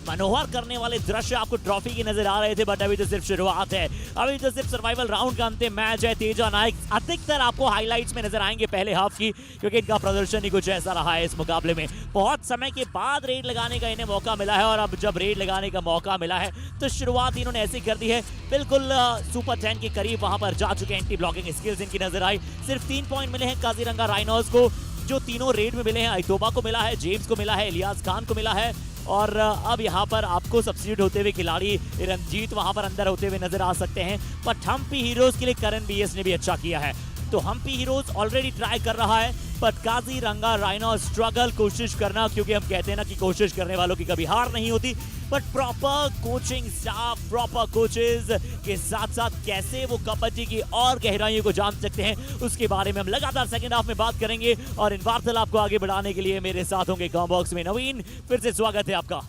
मनोहर करने वाले दृश्य आपको ट्रॉफी की नजर आ रहे थे, बट अभी तो सिर्फ शुरुआत है। अभी तो सिर्फ सर्वाइवल राउंड का अंतिम मैच है। तेजा नायक अधिकतर आपको हाइलाइट्स में नजर आएंगे पहले हाफ की, क्योंकि इनका प्रदर्शन ही कुछ ऐसा रहा है इस मुकाबले में। बहुत समय के बाद रेड लगाने का इन्हें मौका मिला है, और अब जब रेड लगाने का मौका मिला है तो शुरुआत इन्होंने ऐसी कर दी है। बिल्कुल सुपर 10 के करीब वहां पर जा चुके हैं। एंटी ब्लॉकिंग स्किल्स इनकी नजर आई। सिर्फ 3 पॉइंट मिले हैं काजीरंगा राइनोस को, जो तीनों रेड में मिले हैं। आइतोबा को मिला है, जेम्स को मिला है, इलियास खान को मिला है, और अब यहाँ पर आपको सब्सिट्यूट होते हुए खिलाड़ी रंजीत वहां पर अंदर होते हुए नजर आ सकते हैं। बट हम्पी हीरोज के लिए करण बीएस ने भी अच्छा किया है। तो हम्पी हीरोज ऑलरेडी ट्राई कर रहा है, बट काजीरंगा राइनो स्ट्रगल कोशिश करना, क्योंकि हम कहते हैं ना कि कोशिश करने वालों की कभी हार नहीं होती। But proper coaching staff, proper coaches के साथ साथ कैसे वो कबड्डी की और गहराइयों को जान सकते हैं, उसके बारे में हम लगातार सेकंड हाफ में बात करेंगे। और इन वार्तालाप को आगे बढ़ाने के लिए मेरे साथ होंगे कॉम बॉक्स में नवीन। फिर से स्वागत है आपका।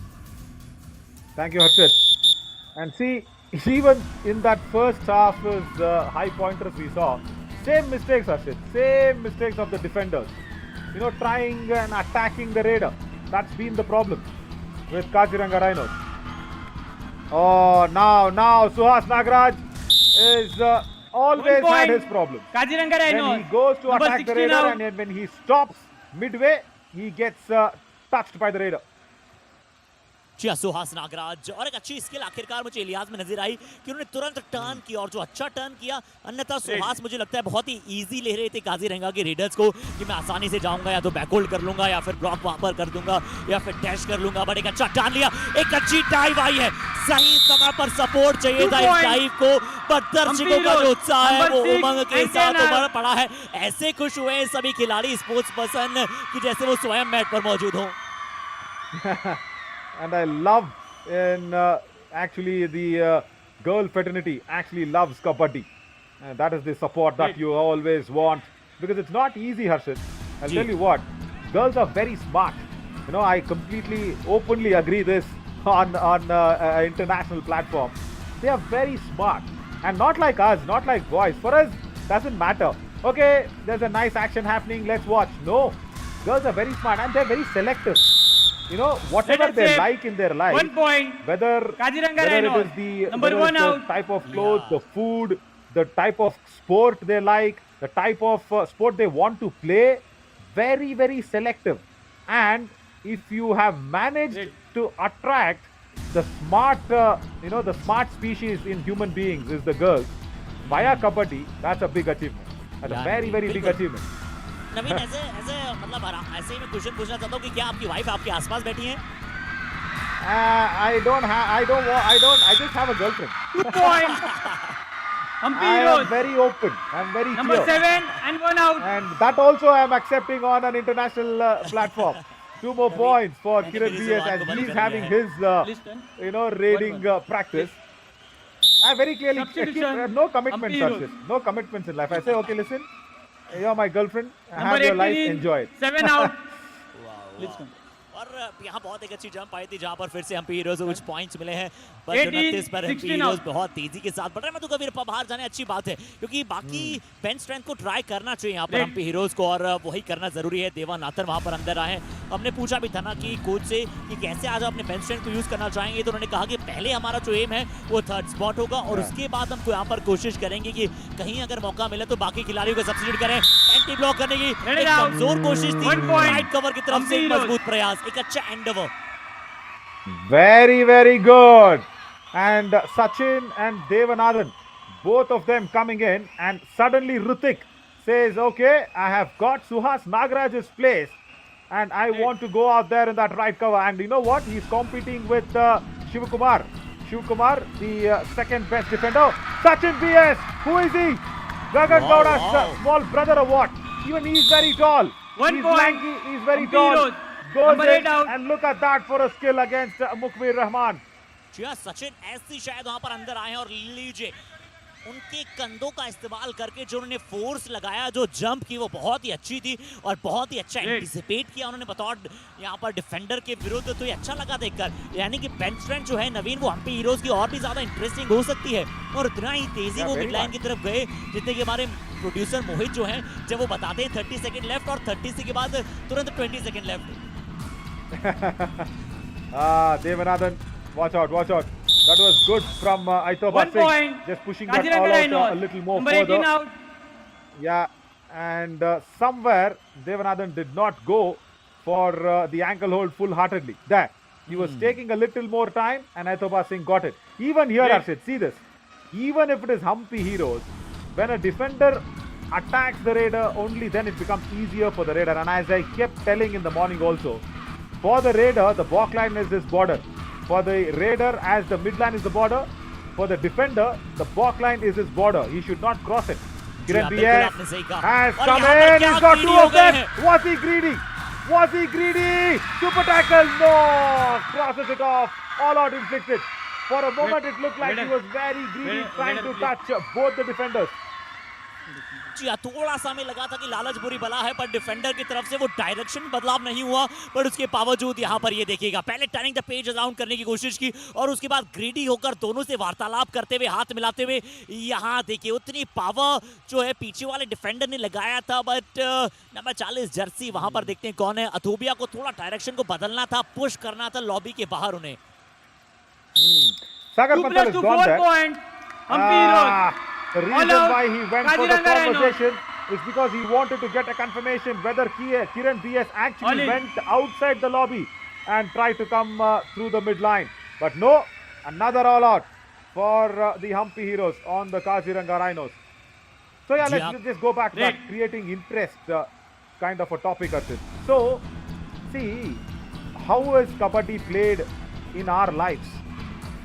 Thank you, Harshit. And see, even in that first half, high pointers we saw, same mistakes, Harshit. Same mistakes of the defenders. You know, trying and attacking the raider. That's been the problem with Kaziranga Rhinos. Oh, now Suhas Nagaraj is always had his problem. Kaziranga When Rhinos. he goes to Number attack the 16 raider, out. and then when he stops midway, he gets touched by the raider. Suhas Nagraj, और एक अच्छी skill आखिरकार मुझे इलियास में नजर आई कि उन्होंने तुरंत टर्न किया, और जो अच्छा टर्न किया। अन्यथा सुहास मुझे लगता है बहुत ही इजी ले रहे थे काजीरंगा के रेडर्स को कि मैं आसानी से जाऊंगा, या तो बैकहोल्ड कर लूंगा, या फिर ब्लॉक वहां पर कर दूंगा, या फिर डैश कर लूंगा। बट एक अच्छा टर्न लिया, एक अच्छी डाइव आई है। सही समय पर सपोर्ट चाहिए था इस डाइव को, बट दर्शकों का जो उत्साह है वो उमंग के साथ उभर पड़ा है। ऐसे खुश हुए हैं सभी खिलाड़ी, स्पोर्ट्स पर्सन, कि जैसे वो स्वयं मैट पर मौजूद हो। And I love actually the girl fraternity actually loves kabaddi, and that is the support that you always want, because it's not easy, Harshit. I'll tell you what, girls are very smart. You know, I completely openly agree this on international platform. They are very smart, and not like us, not like boys. For us, doesn't matter. Okay, there's a nice action happening, let's watch. No, girls are very smart, and they're very selective. You know, whatever they like in their life, 1 point. whether Kaziranga it Rhinos. is the, Number whether 1 it's out. the type of clothes, the food, the type of sport they like, the type of sport they want to play, very, very selective. And if you have managed to attract the smart, the smart species in human beings is the girls, via kabaddi, that's a big achievement. That's a very, very big achievement. नवीन, ऐसे मतलब ऐसे ही मैं question पूछना चाहता हूँ कि क्या आपकी वाइफ आपके आसपास बैठी हैं? I just have a girlfriend. 2 points. Hampi I am Heros. very open. I'm very Number clear. 7 and 1 out. And that also I am accepting on an international platform. 2 more points for Kiran BS as he's having his, raiding practice. I very clearly keep, no commitments, Harshit. No commitments in life. I say, okay, listen, you're my girlfriend. Have your life, enjoy it. 7 out. और और यहाँ बहुत एक अच्छी jump आई थी जहाँ पर फिर से हम्पी हीरोज को कुछ पॉइंट्स मिले हैं, पर 18, 29 पर हम्पी 16 हीरोज out। बहुत तेजी के साथ बढ़ रहे हैं। मधु कबीर बाहर जाने अच्छी बात है, क्योंकि बाकी बेंच स्ट्रेंथ को ट्राई करना चाहिए यहाँ पर हम्पी हीरोज को, और वही करना जरूरी है। देवानाथन वहाँ पर अंदर आए। हमने पूछा भी था ना कि कोच से कि कैसे आज अपने बेंच स्ट्रेंथ को यूज करना चाहेंगे, तो उन्होंने कहा कि पहले हमारा जो एम है वो थर्ड स्पॉट होगा, और उसके बाद हम यहाँ पर कोशिश करेंगे कि कहीं अगर मौका मिले तो बाकी खिलाड़ियों को सब्सिट्यूट करें। एंटी ब्लॉक करने की एक कमजोर कोशिश थी, 1 point। राइट कवर की तरफ से एक हम्पी मजबूत प्रयास, एक अच्छा Endeavour. Very, very good. And Sachin and Devanathan, both of them coming in, and suddenly Rutik says, okay, I have got Suhas Nagaraj's place, and I want to go out there in that right cover. And you know what? He's competing with Shivakumar. Shivakumar, the second best defender. Sachin BS, who is he? Gagan Wow, Gowda's wow. small brother or what? Even he's very tall. 1 He's point. lanky, he's very Hampi tall. Heroes. Goes Number 8 in, out. and look at that for a skill against Mukbir Rahman. जी हाँ, सचिन ऐसी शायद वहां पर अंदर आए हैं, और लीजिए उनके कंधों का इस्तेमाल करके जो उन्होंने फोर्स लगाया, जो जंप की वो बहुत ही अच्छी थी, और बहुत ही अच्छा एंटिसिपेट किया उन्होंने बतौर यहाँ पर डिफेंडर के विरुद्ध। तो ये अच्छा लगा देखकर, यानी कि बेंच स्ट्रेंथ जो है नवीन वो हम्पी हीरोज की और भी ज्यादा इंटरेस्टिंग हो सकती है, और उतना ही तेजी वो मिड लाइन की तरफ गए जितने कि हमारे प्रोड्यूसर मोहित जो हैं जब वो बताते हैं 30 सेकंड लेफ्ट, और 30 के बाद तुरंत 20 second left. Devanathan, watch out, watch out. That was good from Aitoba 1 Singh. point. Just pushing that Kaziranga all out Rhinos. a little more Number further. 18 out. Yeah, and somewhere Devanathan did not go for the ankle hold full-heartedly. There, he was taking a little more time, and Aitoba Singh got it. Even here, Arshid, see this. Even if it is Hampi Heroes, when a defender attacks the raider, only then it becomes easier for the raider. And as I kept telling in the morning also, for the raider, the back line is his border. For the raider, as the midline is the border, for the defender, the back line is his border. He should not cross it. Kiran बिल्कुल BS आपने सही कहा। has और come यहाँ पर in. क्या He's got greedy two हो of गए them. हैं। Was he greedy? Was he greedy? Super tackle. No. Crosses it off. All out inflicted. For a moment, it looked like he was very greedy, trying to touch both the defenders. जी हाँ, थोड़ा सा हमें लगा था कि लालच बुरी बला है, पर डिफेंडर की तरफ से वो डायरेक्शन बदलाव नहीं हुआ, पर उसके बावजूद यहाँ पर ये देखिएगा पहले टर्निंग द पेज अराउंड करने की कोशिश की, और उसके बाद ग्रीडी होकर दोनों से वार्तालाप करते हुए, हाथ मिलाते हुए, यहाँ देखिए उतनी पावर जो है पीछे वाले डिफेंडर ने लगाया था, बट नंबर 40 जर्सी वहां पर देखते हैं कौन है। अथोबिया को थोड़ा डायरेक्शन को बदलना था, पुश करना था लॉबी के बाहर उन्हें। Sagar 2 Patel plus has 2, gone 4 there. point. Hampi Heroes. The All reason out. why he went for the Kaziranga Rhinos. conversation is because he wanted to get a confirmation whether Kiran BS All actually in. went outside the lobby and tried to come through the midline. But no, another all out for the Hampi Heroes on the Kaziranga Rhinos. So yeah, let's just go back to that creating interest kind of a topic, Arshid. So, see, how is Kabaddi played in our lives?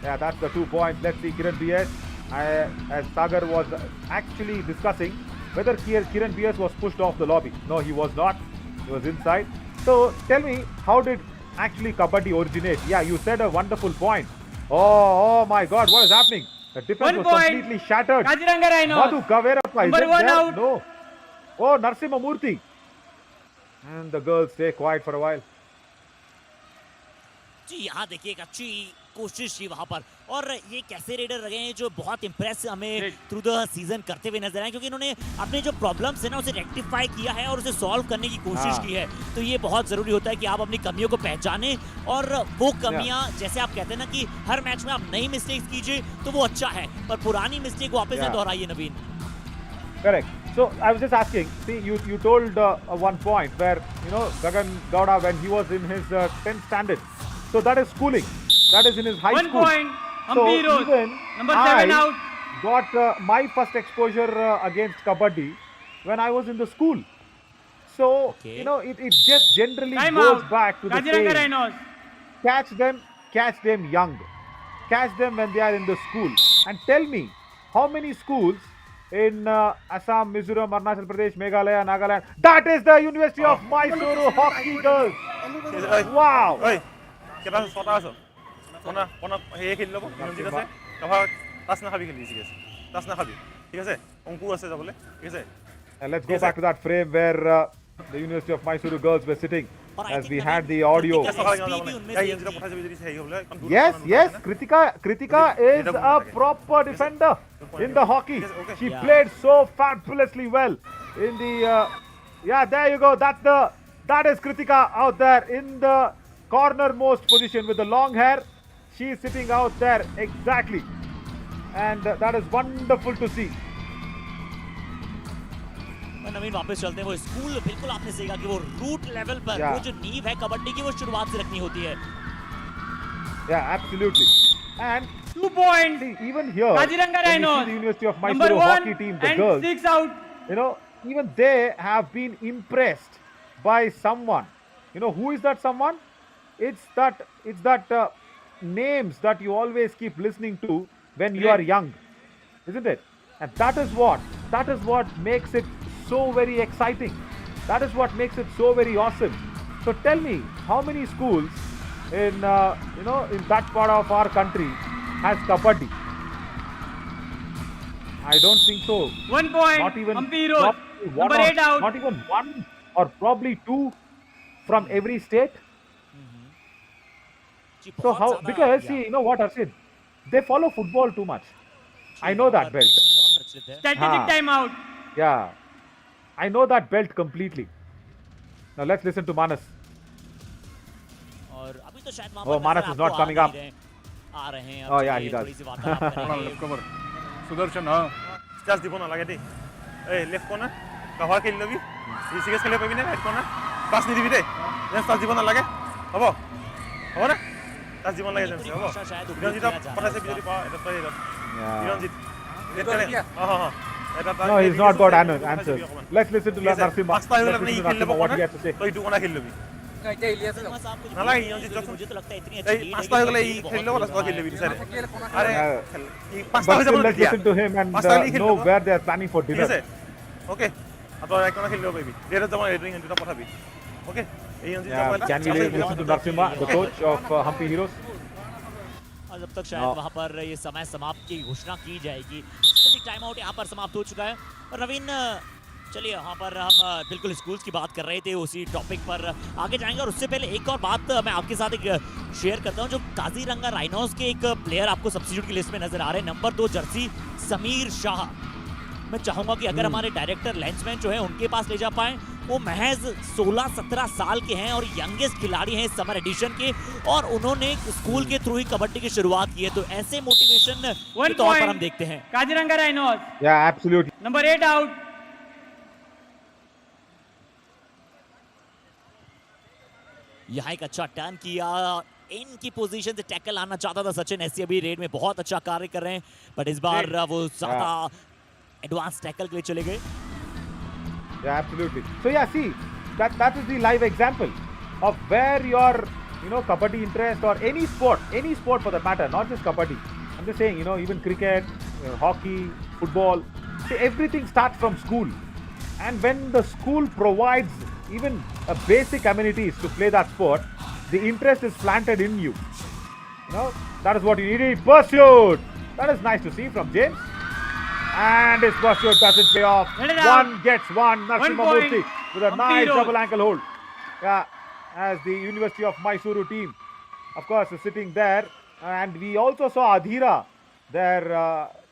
Yeah, that's the 2 points. Let's see Kiran BS. As Sagar was actually discussing whether Kiran BS was pushed off the lobby. No, he was not. He was inside. So tell me, how did actually Kabaddi originate? Yeah, you said a wonderful point. Oh my God, what is happening? The defense 1 was point. completely shattered. Kaziranga Rhinos. Madhu Kaverappa is Number it 1 there? out. No. Oh, Narsimha Murthy. And the girls stay quiet for a while. जी यहाँ देखिए एक अच्छी कोशिश थी वहां पर, और ये कैसे रेडर रहे हैं जो बहुत इंप्रेस हमें थ्रू द सीजन करते हुए नजर आए, क्योंकि इन्होंने अपने जो प्रॉब्लम्स है ना उसे रेक्टिफाई किया है और उसे सॉल्व करने की कोशिश की है। तो ये बहुत जरूरी होता है कि आप अपनी कमियों को पहचाने, और वो कमियां जैसे आप कहते हैं ना कि हर मैच में आप नई मिस्टेक्स कीजिए तो वो अच्छा है, पर पुरानी मिस्टेक वापस न दोहराइए नवीन। Correct. So I was just asking, see, you told one point where, you know, Gagan Gowda, when he was in his 10th standard, so that is schooling, that is in his high 1 school. point. So Hampi Heroes. even Number 7 out. got my first exposure against Kabaddi when I was in the school. So, you know, it just generally Time goes out. back to the Kaziranga same. Rhinos. Catch them young. Catch them when they are in the school. And tell me, how many schools in Assam, Mizoram, Arunachal Pradesh, Meghalaya, Nagaland, that is the University of Mysuru Hockey Girls. Wow. Oi, কেটা ছটা আছো কোনা কোনা হে খেলি লব ঠিক আছে কভা তাস না খাবি খেলি ঠিক আছে তাস না খাবি ঠিক আছে অঙ্কুর আছে যাবলে ঠিক আছে And let's go back to that frame where the University of Mysuru girls were sitting. as we had the audio. Yes, Kritika is a proper defender in the hockey. She played so fabulously well in the. Yeah, there you go. That is Kritika out there in the cornermost position with the long hair. She is sitting out there exactly, and that is wonderful to see. नवीन वापस चलते हैं वो school बिल्कुल आपने सही कहा कि वो रूट लेवल पर वो जो नींव है कबड्डी की वो शुरुआत से रखनी होती है Yeah, absolutely. And 2 points. Even here, Kaziranga when you Rhinos. see the University of Number Mysuru 1 hockey team, the and girls, 6 out. you know, even they have been impressed by someone. You know, who is that someone? It's that names that you always keep listening to when you are young, isn't it? And that is what makes it so very exciting. That is what makes it so very awesome. So tell me, how many schools in in that part of our country has kabaddi? I don't think so. 1 point. Not even Hampi Heros. Number 8 out. Not even one or probably two from every state. So how? Because see, you know what, Arshid? They follow football too much. I know that belt. Strategic timeout. Yeah, I know that belt completely. Now let's listen to Manas. और अभी तो शायद Oh, Manas is not coming up. आ रहे हैं Oh yeah, he does. Cover Sudarshan हाँ Just the corner, like it. Hey, left corner. Cover kill lobby. This is kill lobby. Right corner. Pass नहीं दिविते. Just the corner लगे. हबो. हबो ना? Just the corner लगे जैसे हबो. विनोद जी तो पता से बिजली पा इधर तो इधर. विनोद जी. हाँ. No, he's not got answers. Let's listen to Narsimha. Pasta है Let's नहीं listen to kill Narsimha, what he has to say. तो इटू corner kill lobby. मुझे तो लगता है इतनी अच्छी पास्ता हो गया ये खेल लो वाला किल लobby सर. अरे But still, let's listen to him and know where they are planning for dinner. Okay. अब एक corner kill लो baby. देर तक मैं ड्रिंक इंटू पता भी. Okay. Can we listen to Narsimha, the coach of Hampi Heros? और जब तक शायद वहां पर ये समय समाप्त की घोषणा की जाएगी टाइम आउट यहाँ पर समाप्त हो चुका है और रवीन चलिए वहाँ पर हम बिल्कुल स्कूल्स की बात कर रहे थे उसी टॉपिक पर आगे जाएंगे और उससे पहले एक और बात मैं आपके साथ एक शेयर करता हूँ जो काजीरंगा राइनोस के एक प्लेयर आपको सब्स्टिट्यूट की लिस्ट में नजर आ रहे हैं नंबर 2 जर्सी समीर शाह मैं चाहूंगा कि अगर हमारे डायरेक्टर लेंसमैन जो है उनके पास ले जा पाए वो महज 16-17 साल के हैं और यंगेस्ट खिलाड़ी हैं समर एडिशन के और उन्होंने स्कूल के थ्रू ही कबड्डी की शुरुआत की है तो ऐसे मोटिवेशन के तौर पर हम देखते हैं Kaziranga Rhinos. Yeah, absolutely. Number 8 out. यहाँ एक अच्छा टर्न किया इनकी पोजीशन से टैकल आना चाहता था सचिन ऐसी अभी रेड में बहुत अच्छा कार्य कर रहे हैं बट इस बार वो ज्यादा एडवांस टैकल के लिए चले गए Yeah, absolutely. So yeah, see, that is the live example of where your kabaddi interest or any sport for that matter, not just kabaddi. I'm just saying, even cricket, hockey, football, see, everything starts from school. And when the school provides even a basic amenities to play that sport, the interest is planted in you. That is what you need. Pursuit. That is nice to see from James. And his pursuit doesn't pay off. One gets one. Narsimha Murthy with a nice double ankle hold. Yeah, as the University of Mysuru team, of course, is sitting there. And we also saw Adhira there,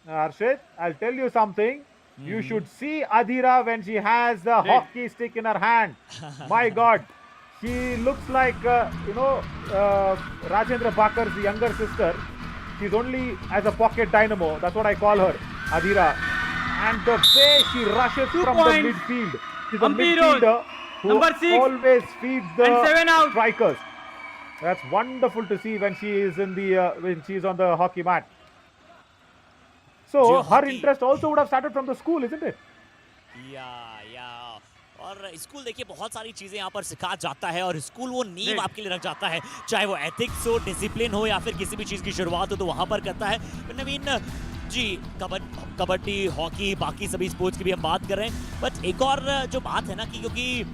Arshid. I'll tell you something. You should see Adhira when she has the hockey stick in her hand. My God. She looks like, Rajendra Bakar's younger sister. She's only as a pocket dynamo. That's what I call her. Adhira, and the way she rushes from the midfield. She's a midfielder who always feeds the strikers. That's wonderful to see when she is when she is on the hockey mat. So her interest also would have started from the school, isn't it? Yeah. और school देखिए बहुत सारी चीजें यहाँ पर सिखा जाता है और स्कूल वो नींव आपके लिए रख जाता है चाहे वो एथिक्स हो डिसिप्लिन हो या फिर किसी भी चीज की शुरुआत हो तो वहां पर करता है नवीन जी कबड्डी हॉकी बाकी सभी स्पोर्ट्स की भी हम बात कर रहे हैं बट एक और जो बात है ना कि क्योंकि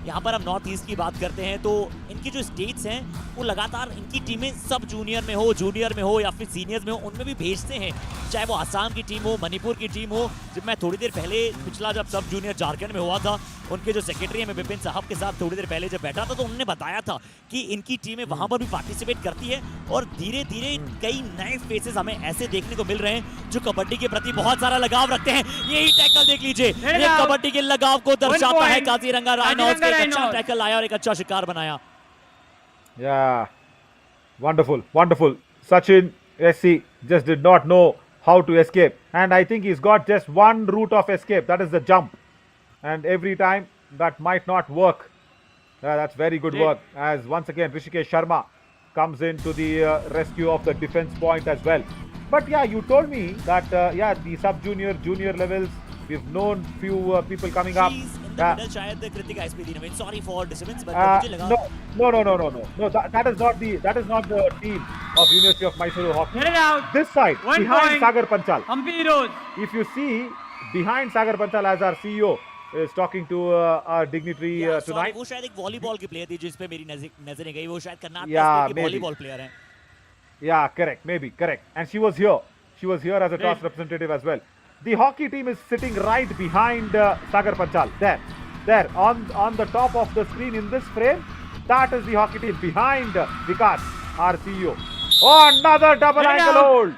यहाँ पर हम नॉर्थ ईस्ट की बात करते हैं तो इन इनके जो स्टेट्स हैं वो लगातार इनकी टीमें सब जूनियर में हो या फिर सीनियर्स में हो, उनमें भी भेजते हैं। चाहे वो आसाम की टीम हो, मणिपुर की टीम हो। जब मैं थोड़ी देर पहले पिछला जब सब जूनियर झारखंड में हुआ था, उनके जो सेक्रेटरी हैं मैं विपिन साहब के साथ थोड़ी देर पहले जब बैठा था, तो उन्होंने बताया था कि इनकी टीमें वहां पर भी पार्टिसिपेट करती है और धीरे धीरे कई नए फेसेस हमें ऐसे देखने को मिल रहे हैं जो कबड्डी के प्रति बहुत सारा लगाव रखते हैं। यही टैकल देख लीजिए, ये कबड्डी के लगाव को दर्शाता है। काजीरंगा राइनोस का एक अच्छा टैकल आया और एक अच्छा शिकार बनाया। Yeah, wonderful, wonderful. Sachin SC just did not know how to escape, and I think he's got just one route of escape, that is the jump, and every time that might not work. That's very good work, as once again Rishikesh Sharma comes in to the rescue of the defense point as well. But yeah, you told me that the sub-junior, junior levels, we've known few people coming up. She's in the middle, शायद Kritika SPD ने. Sorry for disturbance, but मुझे लगा No. That is not the team of University of Mysuru hockey. Get it out. This side, One behind point. Sagar Panchal. Hampi Heros. If you see behind Sagar Panchal, as our CEO is talking to our dignitary tonight. वो शायद एक volleyball की player थी जिस पे मेरी नजरें गई। वो शायद कर्नाटक Yeah, की maybe. वॉलीबॉल प्लेयर है। Yeah, correct. And she was here. She was here as a toss representative as well. The hockey team is sitting right behind Sagar Panchal. There, on the top of the screen in this frame, that is the hockey team behind Vikas, our CEO. Oh, another double Get it ankle out. hold.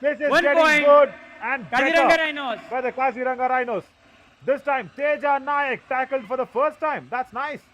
This is 1 getting point. good and Kaziranga better Rhinos. by the Kaziranga Rhinos. This time, Teja Nayak tackled for the first time. That's nice.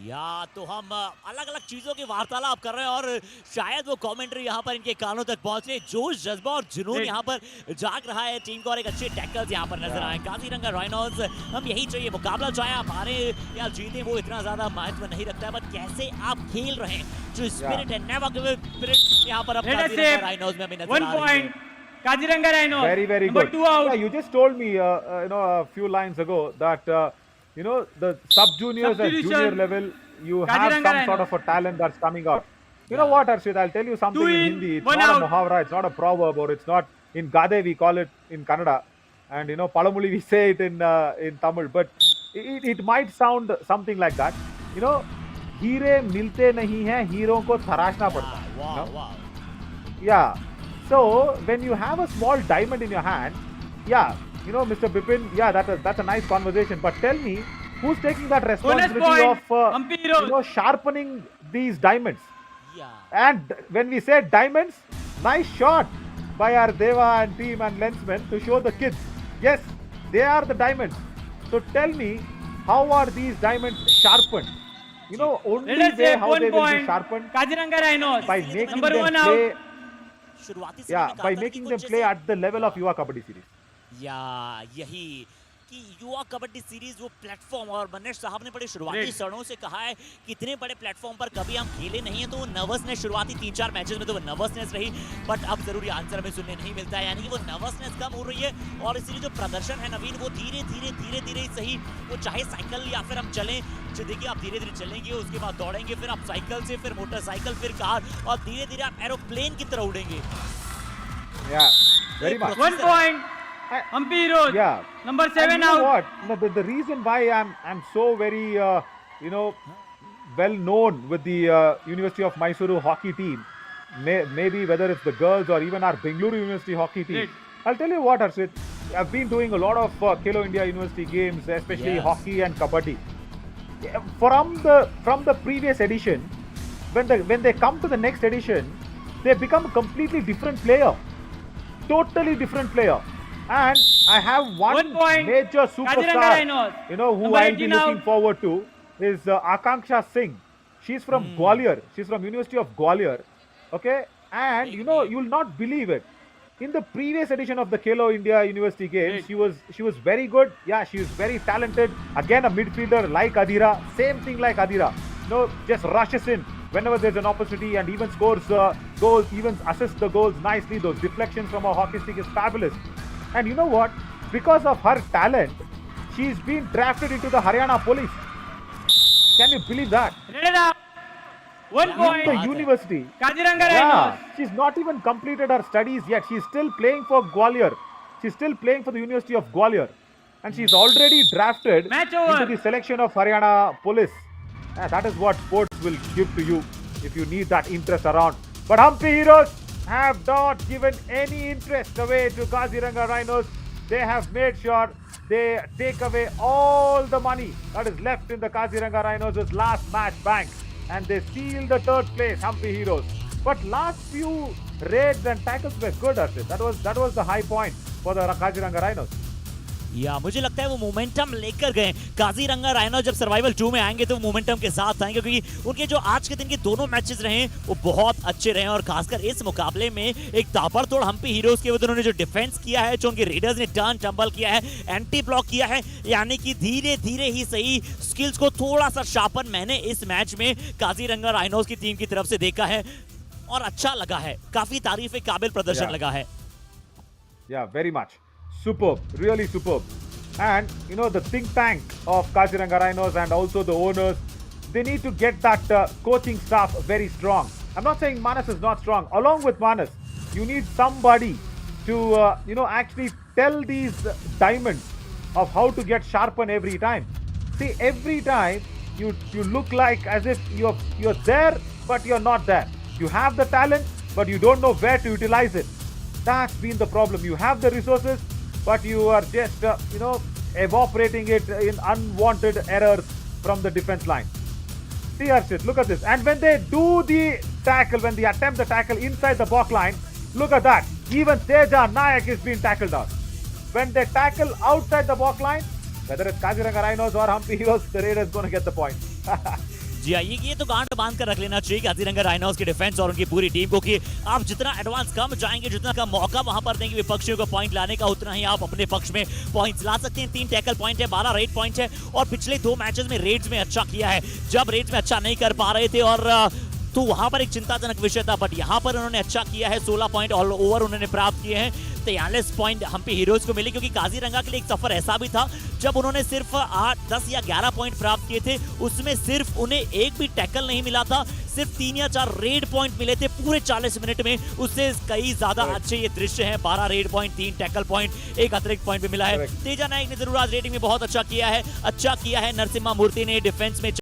या तो हम अलग अलग चीजों की वार्तालाप कर रहे हैं और शायद वो कमेंट्री यहाँ पर इनके कानों तक पहुंचे। जोश, जज्बा और जुनून यहाँ पर जाग रहा है टीम को और एक अच्छे टैकल्स यहाँ पर नजर आए। काजीरंगा राइनोस, हम यही चाहिए। मुकाबला चाहे आप हारे या जीते वो इतना ज्यादा महत्व नहीं रखता है, बट कैसे आप खेल रहे हैं, जो स्पिरिट है, नेवर गिव अप स्पिरिट यहाँ पर अब काजीरंगा राइनोस में हमें नजर 1 आ रही point. है। Kaziranga Rhinos. Very Number good. 2 out. Yeah, you just told me, a few lines ago that the sub-juniors at Subdivision. junior level, you have Kaziranga some sort Rhinos. of a talent that's coming out. You know what, Arshit? I'll tell you something 2 in in, Hindi. It's 1 not out. a muhavra, it's not a proverb, or it's not in Gade we call it in Kannada, and Palamuli we say it in Tamil. But it might sound something like that. हीरे मिलते नहीं हैं, हीरों को तराशना पड़ता है. वाह वाह। Yeah. So when you have a small diamond in your hand, Mr. Bipin, that's a nice conversation. But tell me, who's taking that responsibility point. of Hampi Heros. sharpening these diamonds? Yeah. And when we say diamonds, nice shot by our Deva and team and lensmen to show the kids. Yes, they are the diamonds. So tell me, how are these diamonds sharpened? Only Let us way say how 1 they will be point. sharpened Kaziranga Rhinos. by making Number them 1 play. out. शुरुआती समय में कहा By था कि making कुछ them play जैसे- at the level of Yuva Kabaddi series. या यही कि युवा कबड्डी सीरीज वो प्लेटफॉर्म, और मनीष साहब ने बड़े शुरुआती Great. क्षणों से कहा है कि इतने बड़े प्लेटफॉर्म पर कभी हम खेले नहीं है, तो वो नर्वसनेस शुरुआती 3-4 मैचेस में तो वो नर्वसनेस रही, बट अब जरूरी आंसर हमें सुनने नहीं मिलता है, यानी कि वो नर्वसनेस कम हो रही है और इसीलिए जो प्रदर्शन है नवीन, वो धीरे धीरे ही सही, वो चाहे साइकिल या फिर हम चलें, जो देखिए आप धीरे धीरे चलेंगे, उसके बाद दौड़ेंगे, फिर आप साइकिल से, फिर मोटरसाइकिल, फिर कार, और धीरे धीरे आप एरोप्लेन की तरह उड़ेंगे। Yeah, very much. 1 point. I- Hampi Heros. Yeah. Number And 7 you know out. what? The reason why I'm so very well known with the University of Mysuru hockey team, maybe whether it's the girls or even our Bengaluru University hockey team. Great. I'll tell you what, Harshit. I've been doing a lot of Kelo India University games, especially Yes. hockey and kabaddi. Yeah, from the previous edition, when they come to the next edition, they become a completely different player, totally different player. And I have 1 one point. major Kaziranga superstar, Rhinos. who Number I'll be 18 looking out. forward to is Akanksha Singh. She's from Gwalior. She's from University of Gwalior. Okay, and you'll not believe it. In the previous edition of the Kelo India University Games, she was very good. Yeah, she was very talented. Again, a midfielder like Adira. Same thing like Adira. Just rushes in whenever there's an opportunity and even scores goals, even assists the goals nicely. Those deflections from her hockey stick is fabulous. And you know what? Because of her talent, she's been drafted into the Haryana Police. Can you believe that? Let it out. 1 In point. the university. Kaziranga Yeah, Rhinos. she's not even completed her studies yet. She's still playing for Gwalior. She's still playing for the University of Gwalior. And she's already drafted Match into over. the selection of Haryana Police. That is what sports will give to you if you need that interest around. But Hampi Heroes have not given any interest away to Kaziranga Rhinos. They have made sure they take away all the money that is left in the Kaziranga Rhinos' last match bank, and they seal the third place, Hampi Heroes. But last few raids and tackles were good, Arshit. That was the high point for the Kaziranga Rhinos. या मुझे लगता है वो momentum लेकर गए Kaziranga rhino. जब survival 2 में आएंगे तो वो मोमेंटम के साथ आएंगे, क्योंकि उनके जो आज के दिन के दोनों मैचेस रहे वो बहुत अच्छे रहे, और खासकर इस मुकाबले में एक ताबड़तोड़ हम्पी हीरोज के उन्होंने जो डिफेंस किया है, जो उनके रेडर्स ने टर्न टंबल किया है, एंटी ब्लॉक किया है, यानी कि धीरे धीरे ही सही स्किल्स को थोड़ा सा शार्पन मैंने इस मैच में काजीरंगा राइनोज की टीम की तरफ से देखा है, और अच्छा लगा है, काफी तारीफ के काबिल प्रदर्शन लगा है। Yeah, very much. Superb, really superb. And you know, the think tank of Kaziranga Rhinos and also the owners, they need to get that coaching staff very strong. I'm not saying Manas is not strong. Along with Manas, you need somebody to actually tell these diamonds of how to get sharpened every time. See, every time you look like as if you're there, but you're not there. You have the talent, but you don't know where to utilize it. That's been the problem. You have the resources, but you are just evaporating it in unwanted errors from the defense line. See, Arshit, look at this. And when they do the tackle, when they attempt the tackle inside the block line, look at that. Even Teja Nayak is being tackled out. When they tackle outside the block line, whether it's Kaziranga Rhinos or Hampi Heroes, the Raiders is going to get the point. जी हाँ, ये तो गांठ बांध कर रख लेना चाहिए Kaziranga rhinos की डिफेंस और उनकी पूरी टीम को कि आप जितना एडवांस कम जाएंगे, जितना का मौका वहां पर देंगे विपक्षियों को पॉइंट लाने का, उतना ही आप अपने पक्ष में पॉइंट्स ला सकते हैं। 3 टैकल पॉइंट है, 12 रेड पॉइंट है, और पिछले 2 मैचेस में रेड्स में अच्छा किया है। जब रेड्स में अच्छा नहीं कर पा रहे थे और तो वहां पर एक चिंताजनक विषय था, बट यहां पर उन्होंने अच्छा किया है। 16 पॉइंट ऑल ओवर उन्होंने प्राप्त किए हैं, 43 पॉइंट हम्पी हीरोज को मिले, क्योंकि काजीरंगा के लिए एक सफर ऐसा भी था जब उन्होंने सिर्फ 8, 10 या 11 पॉइंट प्राप्त किए थे, उसमें सिर्फ उन्हें एक भी टैकल नहीं मिला था, सिर्फ 3 या 4 रेड पॉइंट मिले थे पूरे 40 मिनट में। उससे कई ज्यादा अच्छे ये दृश्य हैं, 12 रेड पॉइंट, 3 टैकल पॉइंट, 1 अतिरिक्त पॉइंट भी मिला है। तेजा नायक ने जरूर आज रेडिंग में बहुत अच्छा किया है, अच्छा किया है। नरसिम्हा मूर्ति ने डिफेंस में